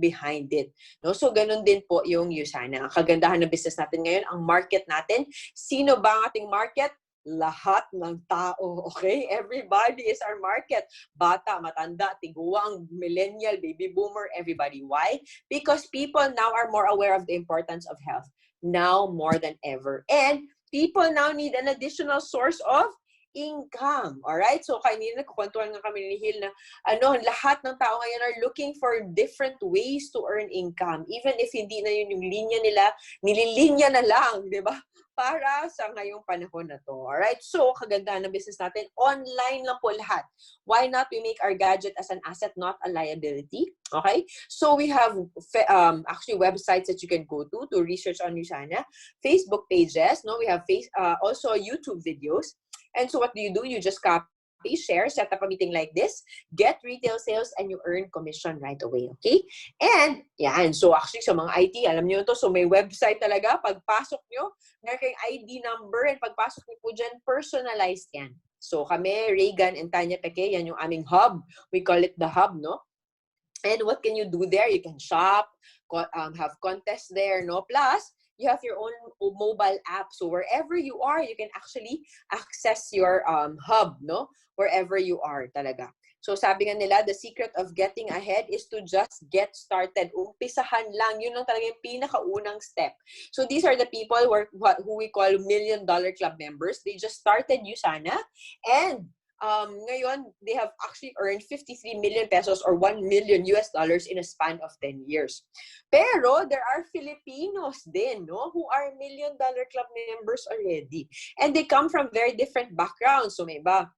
behind it. No? So, ganun din po yung Usana. Ang kagandahan ng business natin ngayon, ang market natin, sino ba ang ating market? Lahat ng tao, okay? Everybody is our market. Bata, matanda, tiguang, millennial, baby boomer, everybody. Why? Because people now are more aware of the importance of health. Now more than ever. And people now need an additional source of income. Alright? So, kanina nagkukwentuhan nga kami ni Hill na lahat ng tao ngayon are looking for different ways to earn income. Even if hindi na yun yung linya nila, nililinya na lang, di ba? Para sa ngayong panahon na to. Alright? So, kagandahan ng business natin, online lang po lahat. Why not we make our gadget as an asset, not a liability? Okay? So, we have actually websites that you can go to research on Usana. Facebook pages. No? We have also YouTube videos. And so, what do? You just copy, share, set up a meeting like this, get retail sales, and you earn commission right away, okay? And, yan. So, actually, sa mga IT, alam nyo to, so may website talaga. Pagpasok nyo, meron kayong ID number, and pagpasok nyo po dyan, personalized yan. So, kami, Reagan and Tanya Peque, yan yung aming hub. We call it the hub, no? And what can you do there? You can shop, have contests there, no? Plus, you have your own mobile app. So wherever you are, you can actually access your hub, no? Wherever you are talaga. So sabi nga nila, the secret of getting ahead is to just get started. Umpisahan lang. Yun ang talaga yung pinakaunang step. So these are the people who we call $1 Million Club members. They just started Usana, and ngayon, they have actually earned 53 million pesos or $1 million in a span of 10 years. Pero there are Filipinos din, no, who are $1 Million Club members already. And they come from very different backgrounds. So may iba,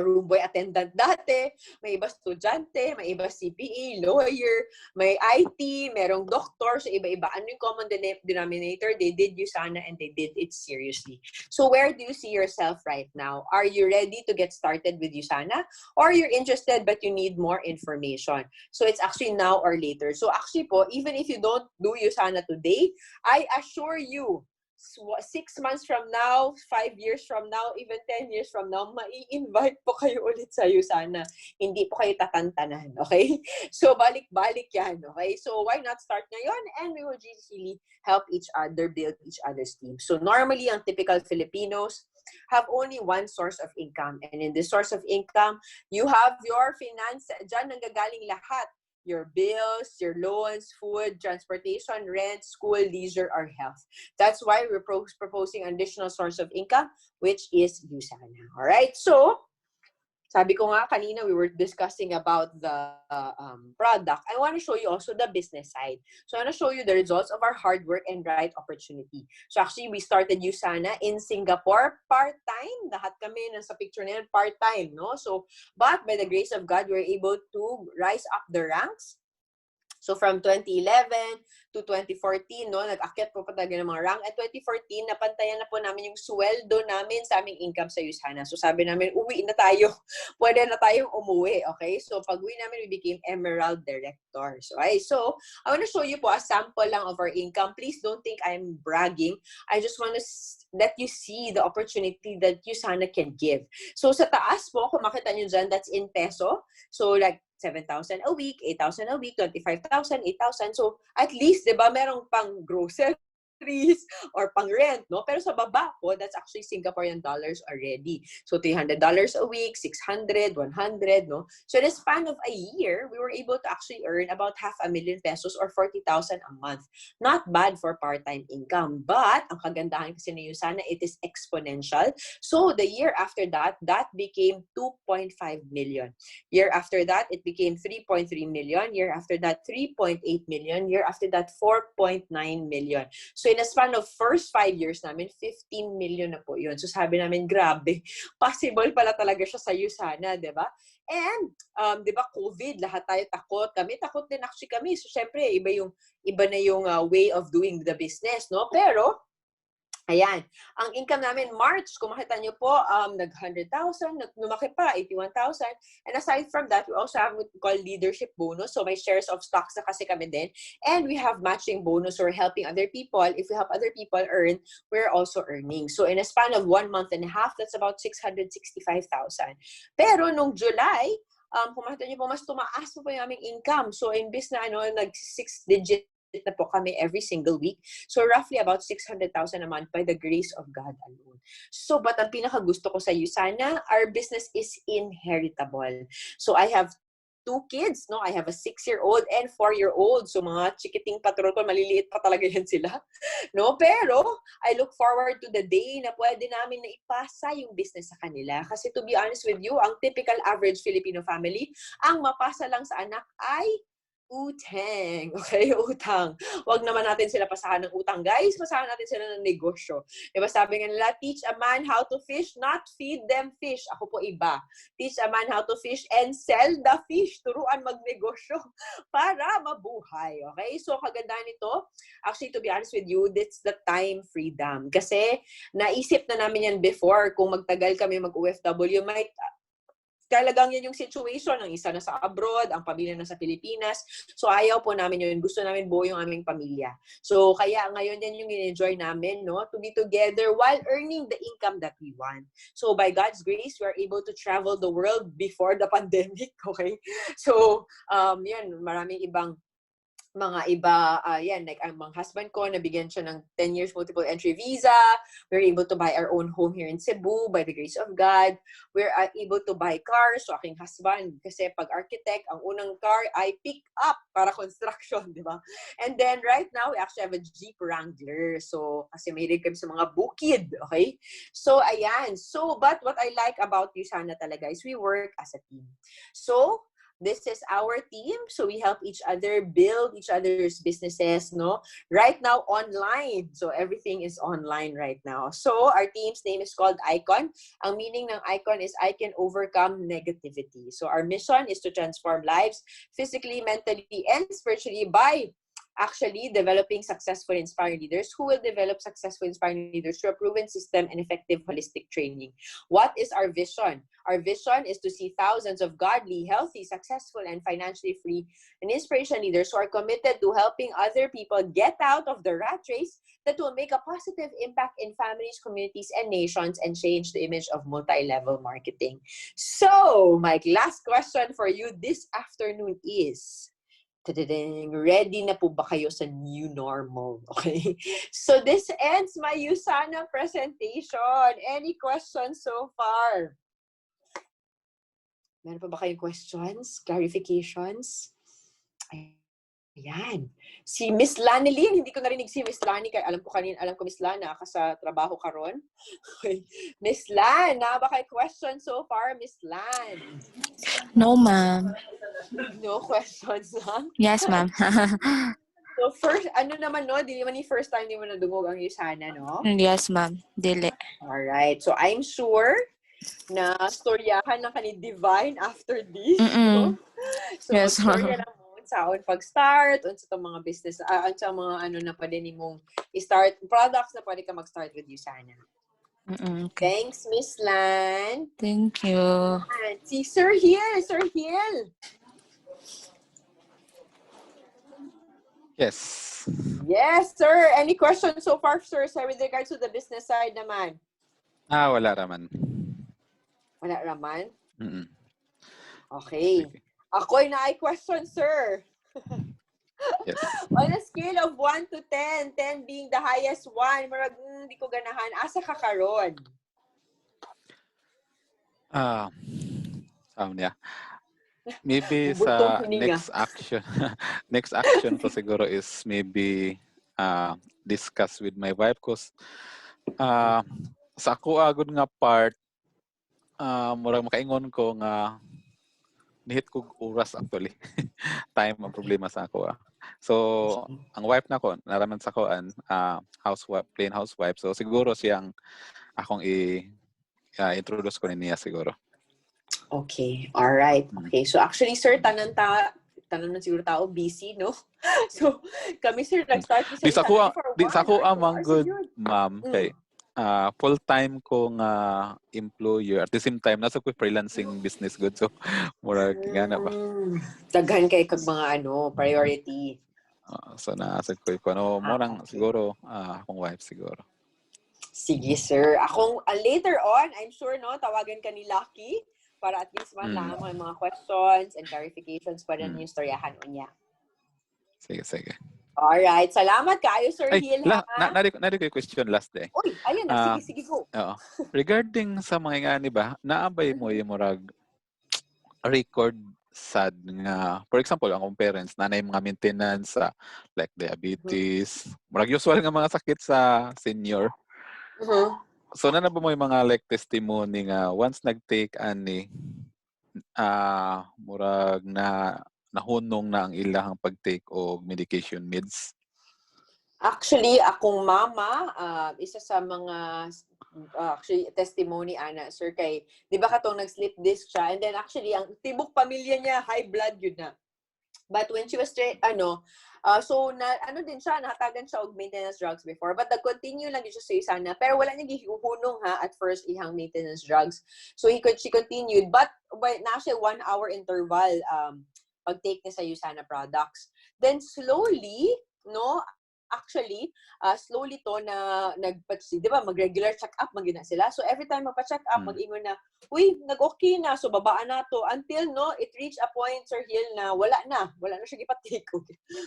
room boy attendant dati, may iba estudyante, may iba CPE, lawyer, may IT, merong doctor, so iba-iba. Ano yung common denominator? They did Usana and they did it seriously. So where do you see yourself right now? Are you ready to get started with Usana? Or you're interested but you need more information? So it's actually now or later. So actually po, even if you don't do Usana today, I assure you, 6 months from now, 5 years from now, even 10 years from now, mai-invite po kayo ulit sa Usana. Hindi po kayo tatantanan, okay? So, balik-balik yan, okay? So, why not start ngayon? And we will just really help each other, build each other's team. So, normally, ang typical Filipinos have only one source of income. And in this source of income, you have your finance. Diyan nanggagaling lahat. Your bills, your loans, food, transportation, rent, school, leisure, or health. That's why we're proposing an additional source of income, which is Usana. All right? So, sabi ko nga kanina, we were discussing about the product. I want to show you also the business side. So, I want to show you the results of our hard work and right opportunity. So, actually, we started Usana in Singapore, part-time. Lahat kami nasa picture na yan, part-time, no? So, but by the grace of God, we were able to rise up the ranks. So, from 2011 to 2014, no, nag-akyat po talaga ng mga rank. At 2014, napantayan na po namin yung sweldo namin sa aming income sa Usana. So, sabi namin, uwi na tayo. Pwede na tayong umuwi, okay? So, pag-uwi namin, we became Emerald Directors. Okay? So, I want to show you po a sample lang of our income. Please don't think I'm bragging. I just want to let you see the opportunity that Usana can give. So, sa taas po, kung makita nyo dyan, that's in peso. So, like, 7,000 a week, 8,000 a week, 25,000, 8,000. So at least, di ba, merong pang groceries or pang rent, no? Pero sa baba po, that's actually Singaporean dollars already. So $300 a week, 600, 100, no? So in the span of a year, we were able to actually earn about 500,000 pesos or 40,000 a month. Not bad for part-time income. But ang kagandahan kasi ni Yusana, it is exponential. So the year after that, that became 2.5 million. Year after that, it became 3.3 million. Year after that, 3.8 million. Year after that, 4.9 million. So in a span of first 5 years namin, 15 million na po yun. So sabi namin, grabe, possible pala talaga siya sa Yusana, di ba? And, di ba, COVID, lahat tayo takot. Kami, takot din actually kami. So syempre, iba na yung way of doing the business, no? Pero, ayan, ang income namin, March, kung makita nyo po, nag-100,000, lumaki pa, 81,000. And aside from that, we also have what we call leadership bonus. So may shares of stocks na kasi kami din. And we have matching bonus. So we're helping other people. If we help other people earn, we're also earning. So in a span of 1 month and a half, that's about 665,000. Pero nung July, kung makita nyo po, mas tumaas po yung aming income. So imbis na nag-6-digit na po kami every single week. So roughly about 600,000 a month by the grace of God alone. So but ang pinakagusto ko sa Yusana, our business is inheritable. So I have 2 kids, no? I have a 6-year-old and 4-year-old. So mga chikiting patrol ko, maliliit pa talaga yan sila. No? Pero I look forward to the day na pwede namin na ipasa yung business sa kanila. Kasi to be honest with you, ang typical average Filipino family, ang mapasa lang sa anak ay utang. Okay? Utang. Huwag naman natin sila pasahan ng utang, guys. Pasahan natin sila ng negosyo. Diba sabi nga nila, teach a man how to fish, not feed them fish. Ako po iba. Teach a man how to fish and sell the fish. Turuan magnegosyo para mabuhay. Okay? So, kagandaan nito, actually, to be honest with you, that's the time freedom. Kasi, naisip na namin yan before, kung magtagal kami mag-OFW, might talagang yan yung situation. Ang isa na sa abroad, ang pamilya na sa Pilipinas. So, ayaw po namin yun. Gusto namin buo yung aming pamilya. So, kaya ngayon yan yung in-enjoy namin, no? To be together while earning the income that we want. So, by God's grace, we are able to travel the world before the pandemic, okay? So, yan, maraming ibang mga iba, yan, like ang mga husband ko, nabigyan siya ng 10 years multiple entry visa. We're able to buy our own home here in Cebu by the grace of God. We're able to buy cars. So, aking husband, kasi pag architect, ang unang car ay pick up para construction, di ba? And then, right now, we actually have a Jeep Wrangler. So, kasi mahilig kami sa mga bukid, okay? So, ayan. So, but what I like about Yusana talaga is we work as a team. So, this is our team. So we help each other build each other's businesses, no? Right now, online. So everything is online right now. So our team's name is called Icon. Ang meaning ng Icon is I can overcome negativity. So our mission is to transform lives physically, mentally, and spiritually by actually developing successful, inspiring leaders who will develop successful, inspiring leaders through a proven system and effective holistic training. What is our vision? Our vision is to see thousands of godly, healthy, successful, and financially free and inspiration leaders who are committed to helping other people get out of the rat race that will make a positive impact in families, communities, and nations and change the image of multi-level marketing. So, my last question for you this afternoon is, ready na po ba kayo sa new normal? Okay? So this ends my Yusana presentation. Any questions so far? Meron pa ba kayong questions? Clarifications? Ayan. Si Miss Lanilyn, hindi ko narinig si Miss Lani. Alam ko Miss Lana, sa trabaho ka ron. Okay. Miss Lan, na ba kayo questions so far, Miss Lan? No, ma'am. No questions, ha? Yes, ma'am. So first, ano naman, no? Di naman yung first time di mo nadungog ang Yusana, no? Yes, ma'am. Dili. Alright. So I'm sure na storyahan ng kanil Divine after this, no? So yes, storya lang mo saon pag-start, unsa itong mga business, unsa mga ano na pwede ni mong i-start, products na pwede ka mag-start with Yusana. Okay. Thanks, Miss Lan. Thank you. And si Sir Hill. Sir Hill. Yes. Yes, sir. Any questions so far, sir, with regards to the business side naman? Wala raman. Wala raman? Mm-mm. Okay. Ako'y na question, sir. Yes. On a scale of 1 to 10, 10 being the highest one, marag, hindi ko ganahan. Asa ka karon? Sabi niya. Maybe sa next action ko siguro is maybe discuss with my wife cause sa ako agad nga part murag makaingon ko nga nihit ko oras actually. Time ang problema sa ako. So ang wife na ko naraman sa koan housewife, plain housewife. So siguro siyang akong introduce ko niya siguro. Okay, all right. Okay, so actually sir, tanan na siguro tao busy, no? So kami sir nag-start Di sa ko amang good ma'am kay full-time kong employer at the same time nasa ko freelancing business good so mura kingana ba. Daghan kay kag mga priority. So nasa ko murang siguro akong wife siguro. Sige sir. Akong later on, I'm sure no tawagan ka ni Lucky para at least man lang mga questions and clarifications pa rin yung storyahan niya. Sige. Alright. Salamat kayo, Sir Hill. Nari ko yung question last day. Uy, ayun na. Sige, go. Regarding sa mga ingani ba, naabay mo yung murag record sad nga, for example, ang parents, nanay mga maintenance like diabetes, murag usual nga mga sakit sa senior. So, na ba mo yung mga like testimony nga once nag-take ani, murag nahunong na ang ilahang pag-take o medication meds? Actually, akong mama, isa sa mga actually testimony ana sir kay di ba katong nag-slip disc siya and then actually ang tibok pamilya niya high blood yun na. But when she was so din siya nahatagan siya og maintenance drugs before but nag-continue lang siya sa isa na pero wala niya gihunong at first ihang maintenance drugs. So she continued but na siya 1 hour interval pag-take niya sa Usana products. Then slowly, no, actually, slowly to na di ba, mag-regular check-up magina sila. So every time magpa-check up, mag-ingon na, uy, nag-okay na, so babaan na to. Until, no, it reached a point, Sir Hill, na wala na siya ipatake.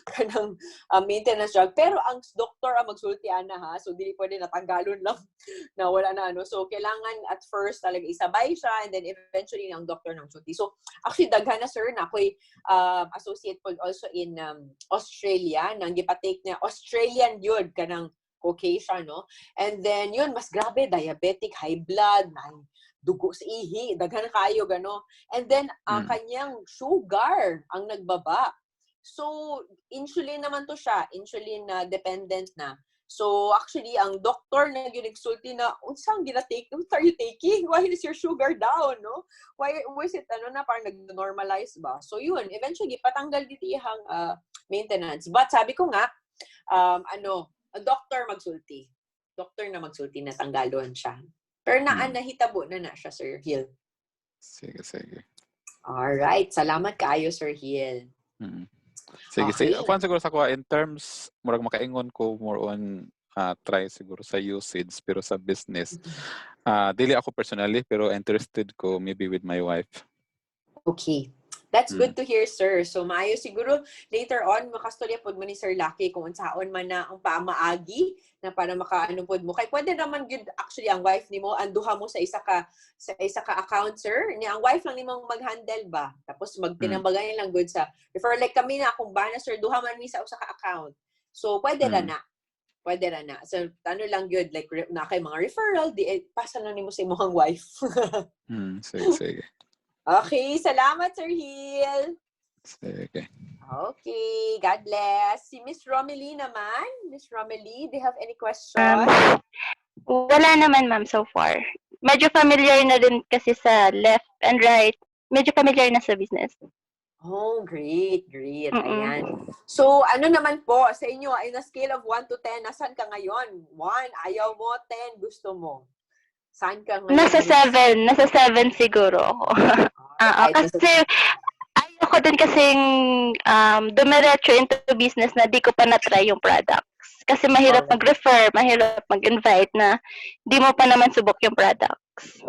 Kanang maintenance drug. Pero ang doktor ang magsultian na ha, so dili pwede natanggalon lang na wala na ano. So kailangan at first talaga isabay siya and then eventually ang doktor nang sulti. So actually, daghan na sir na ako'y associate po also in Australia, nang gipatake niya Australian yun, kanang Caucasian, no? And then, yun, mas grabe, diabetic, high blood, dugo sa ihi, daghan kayo, gano. And then, kanyang sugar ang nagbaba. So, insulin naman to siya, insulin na dependent na. So, actually, ang doctor na yun nagsulti na, unsang gina-take? What are you taking? Why is your sugar down, no? Why is it, na parang nag-normalize ba? So, yun, eventually, patanggal dito ihang maintenance. But, sabi ko nga, doctor magsulti. Doctor na magsulti na tanggalon siya. Pero nahitabo na siya, Sir Hill. Sige. Alright. Salamat kaayo, Sir Hill. Sige. Kung siguro sa kuha, in terms, murag makaingon ko more on try siguro sa usage, pero sa business. Dili ako personally, pero interested ko maybe with my wife. Okay. That's good to hear, sir. So, maayo siguro later on, makastorya po mo ni Sir Lucky kung unsaon man na ang pamaagi na para makaano po mo. Kaya pwede naman good actually ang wife ni mo, anduha mo sa isa ka account, sir. Ang wife lang ni mo mag-handle ba? Tapos magtinambagan lang good sa refer like kami na akong bana, sir, duha man mi sa usa ka account. So, pwede na. So, ano lang good, like na kay mga referral, pasa lang ni mo sa imong wife. Sige. Okay, salamat, Sir Hill. Sige. Okay, God bless. Si Miss Romilly naman. Miss Romilly, do you have any questions? Wala naman, ma'am, so far. Medyo familiar na din kasi sa left and right. Medyo familiar na sa business. Oh, great. Ayan. So, ano naman po sa inyo, in a scale of 1 to 10, nasan ka ngayon? 1, ayaw mo, 10, gusto mo. Saan ka ngayon? Nasa 7 siguro ako. Kasi ayoko din kasing dumiretso into business na di ko pa na-try yung products. Kasi mahirap mag-refer, mahirap mag-invite na di mo pa naman subok yung products.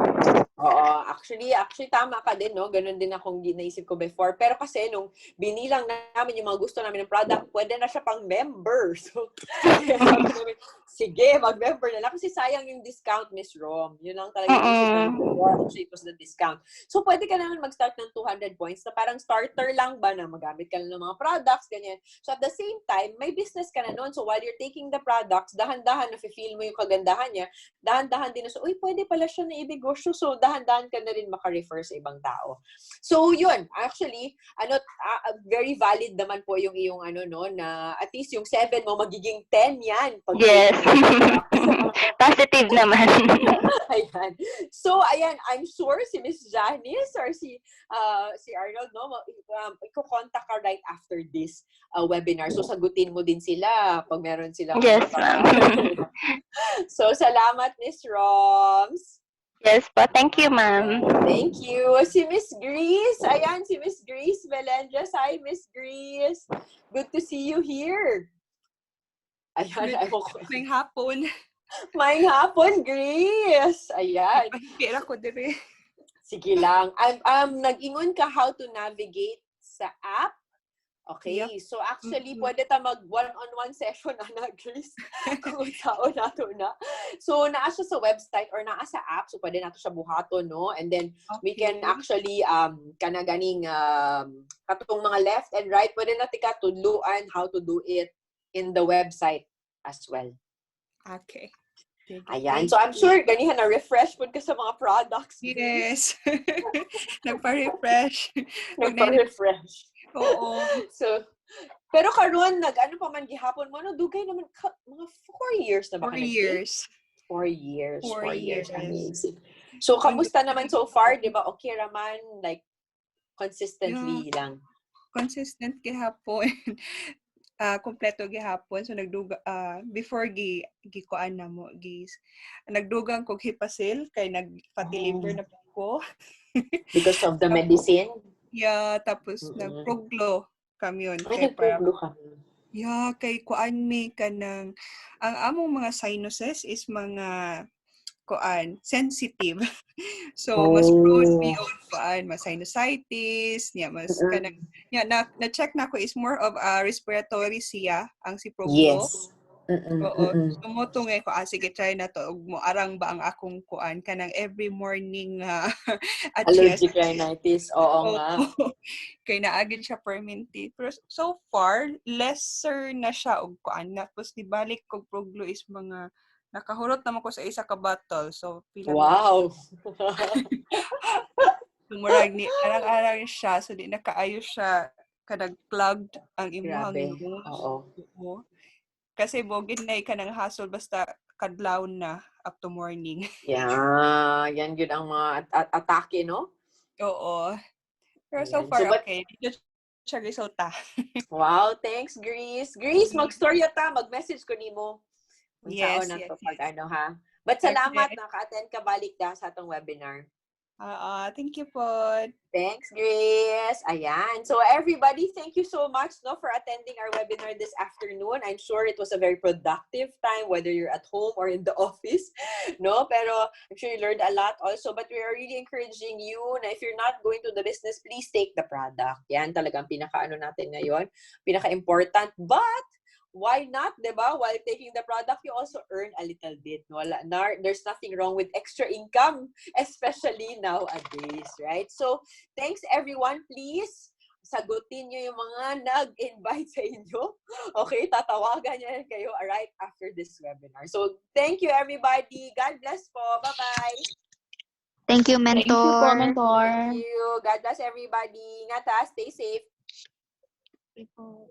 Oo, Actually, tama ka din, no? Ganun din akong naisip ko before. Pero kasi, nung binilang namin yung mga gusto namin ng product, pwede na siya pang member. So, kaya sabi namin, sige, mag-member na lang. Kasi sayang yung discount, Miss Rom. Yun lang talaga yung isip namin before. Actually, it was the discount. So, pwede ka naman mag-start ng 200 points na parang starter lang ba na magamit ka lang ng mga products, ganyan. So, at the same time, may business ka na nun. So, while you're taking the products, dahan-dahan na feel mo yung kagandahan niya, dahan-dahan din na, so, uy, pwede pala siya na ibigosyo. So, dahan-dahan ka na rin maka-refer sa ibang tao. So, yun. Actually, very valid naman po yung iyong na at least yung 7 mo magiging 10 yan. Yes. Positive naman. Ayan. So, ayan, I'm sure si Miss Janice or si Arnold, no, iko-contact ka right after this webinar. So, sagutin mo din sila pag meron silang yes, ma'am. So, salamat, Miss Roms. Yes po. Thank you, ma'am. Thank you. Si Miss Grease. Ayan, si Miss Grease Melendres. Hi, Miss Grease. Good to see you here. Ayan, May hapon. May hapon, Grease. Ayan. Pahipira ko dire. Sige lang. Nag-ingon ka how to navigate sa app. Okay, yep. So actually, pwede ta mag one-on-one session na Grace kung sao nato na. So, naa siya sa website or naa sa app. So, pwede nato siya buhaton, no? And then, we can actually, kanaganing, katong mga left and right, pwede natin ka tudluan how to do it in the website as well. Okay. Ayan. So, I'm sure ganihan na refresh po ka sa mga products. Yes. Nagpa-refresh. Nagpa-refresh. Oo. So, pero karon nag-ano pa man gihapon mo, no? Dugay naman mga 4 years na ba? 4 years. 4 years. 4 years. Amazing. Yes. So, kamusta naman so far? Di ba? Okay raman? Like, consistently lang. Consistent gihapon. Kompleto gihapon. So, nagduga, before gikuan na mo, nagdugang kog hipasil, kay nagpa-deliver na po ko. Because of the medicine? Yeah, tapos nagproglo kami yun. Ay, nagproglo ka. Yeah, kay kuan mi kanang ang among mga sinuses is mga kuan sensitive. So mas prone mi on kuan mas sinusitis, mas kanang na-check na ko is more of a respiratory siya ang si proglo. Yes. Oo. Sumutong ko, sige, try na to. Mo arang ba ang akong kuan kanang every morning allergic rhinitis. Oo nga. Kay naagin siya permanente. Pero so far, lesser na siya og kuan. Tapos nibalik kog proglo is mga nakahurot naman ko sa isa ka bottle. So, wow! Tumurag ni arang-arang siya. So, di nakaayo siya kanang clogged ang imuhang nose. Oo. Kasi bogin na ka ng hassle basta kadlaw na up to morning. Yeah, yan yun ang mga atake, no? Oo. Pero so far, okay. Dito siya resulta. Wow, thanks, Grease. Grease, mag-story ta. Mag-message ko nimo. Yes, pag ano, ha? But salamat, naka-attend ka balik sa atong webinar. Thank you po. Thanks, Grace. Ayan. So everybody, thank you so much for attending our webinar this afternoon. I'm sure it was a very productive time, whether you're at home or in the office. No, pero I'm sure you learned a lot also. But we are really encouraging you na if you're not going to the business, please take the product. Yan talagang pinaka-ano natin ngayon. Pinaka-important. But why not, diba? While taking the product, you also earn a little bit. There's nothing wrong with extra income, especially nowadays, right? So, thanks everyone. Please, sagutin nyo yung mga nag-invite sa inyo. Okay, tatawagan niya kayo right after this webinar. So, thank you everybody. God bless po. Bye-bye. Thank you, mentor. Thank you po, mentor. Thank you. God bless everybody. Ingat ha. Stay safe. Okay po.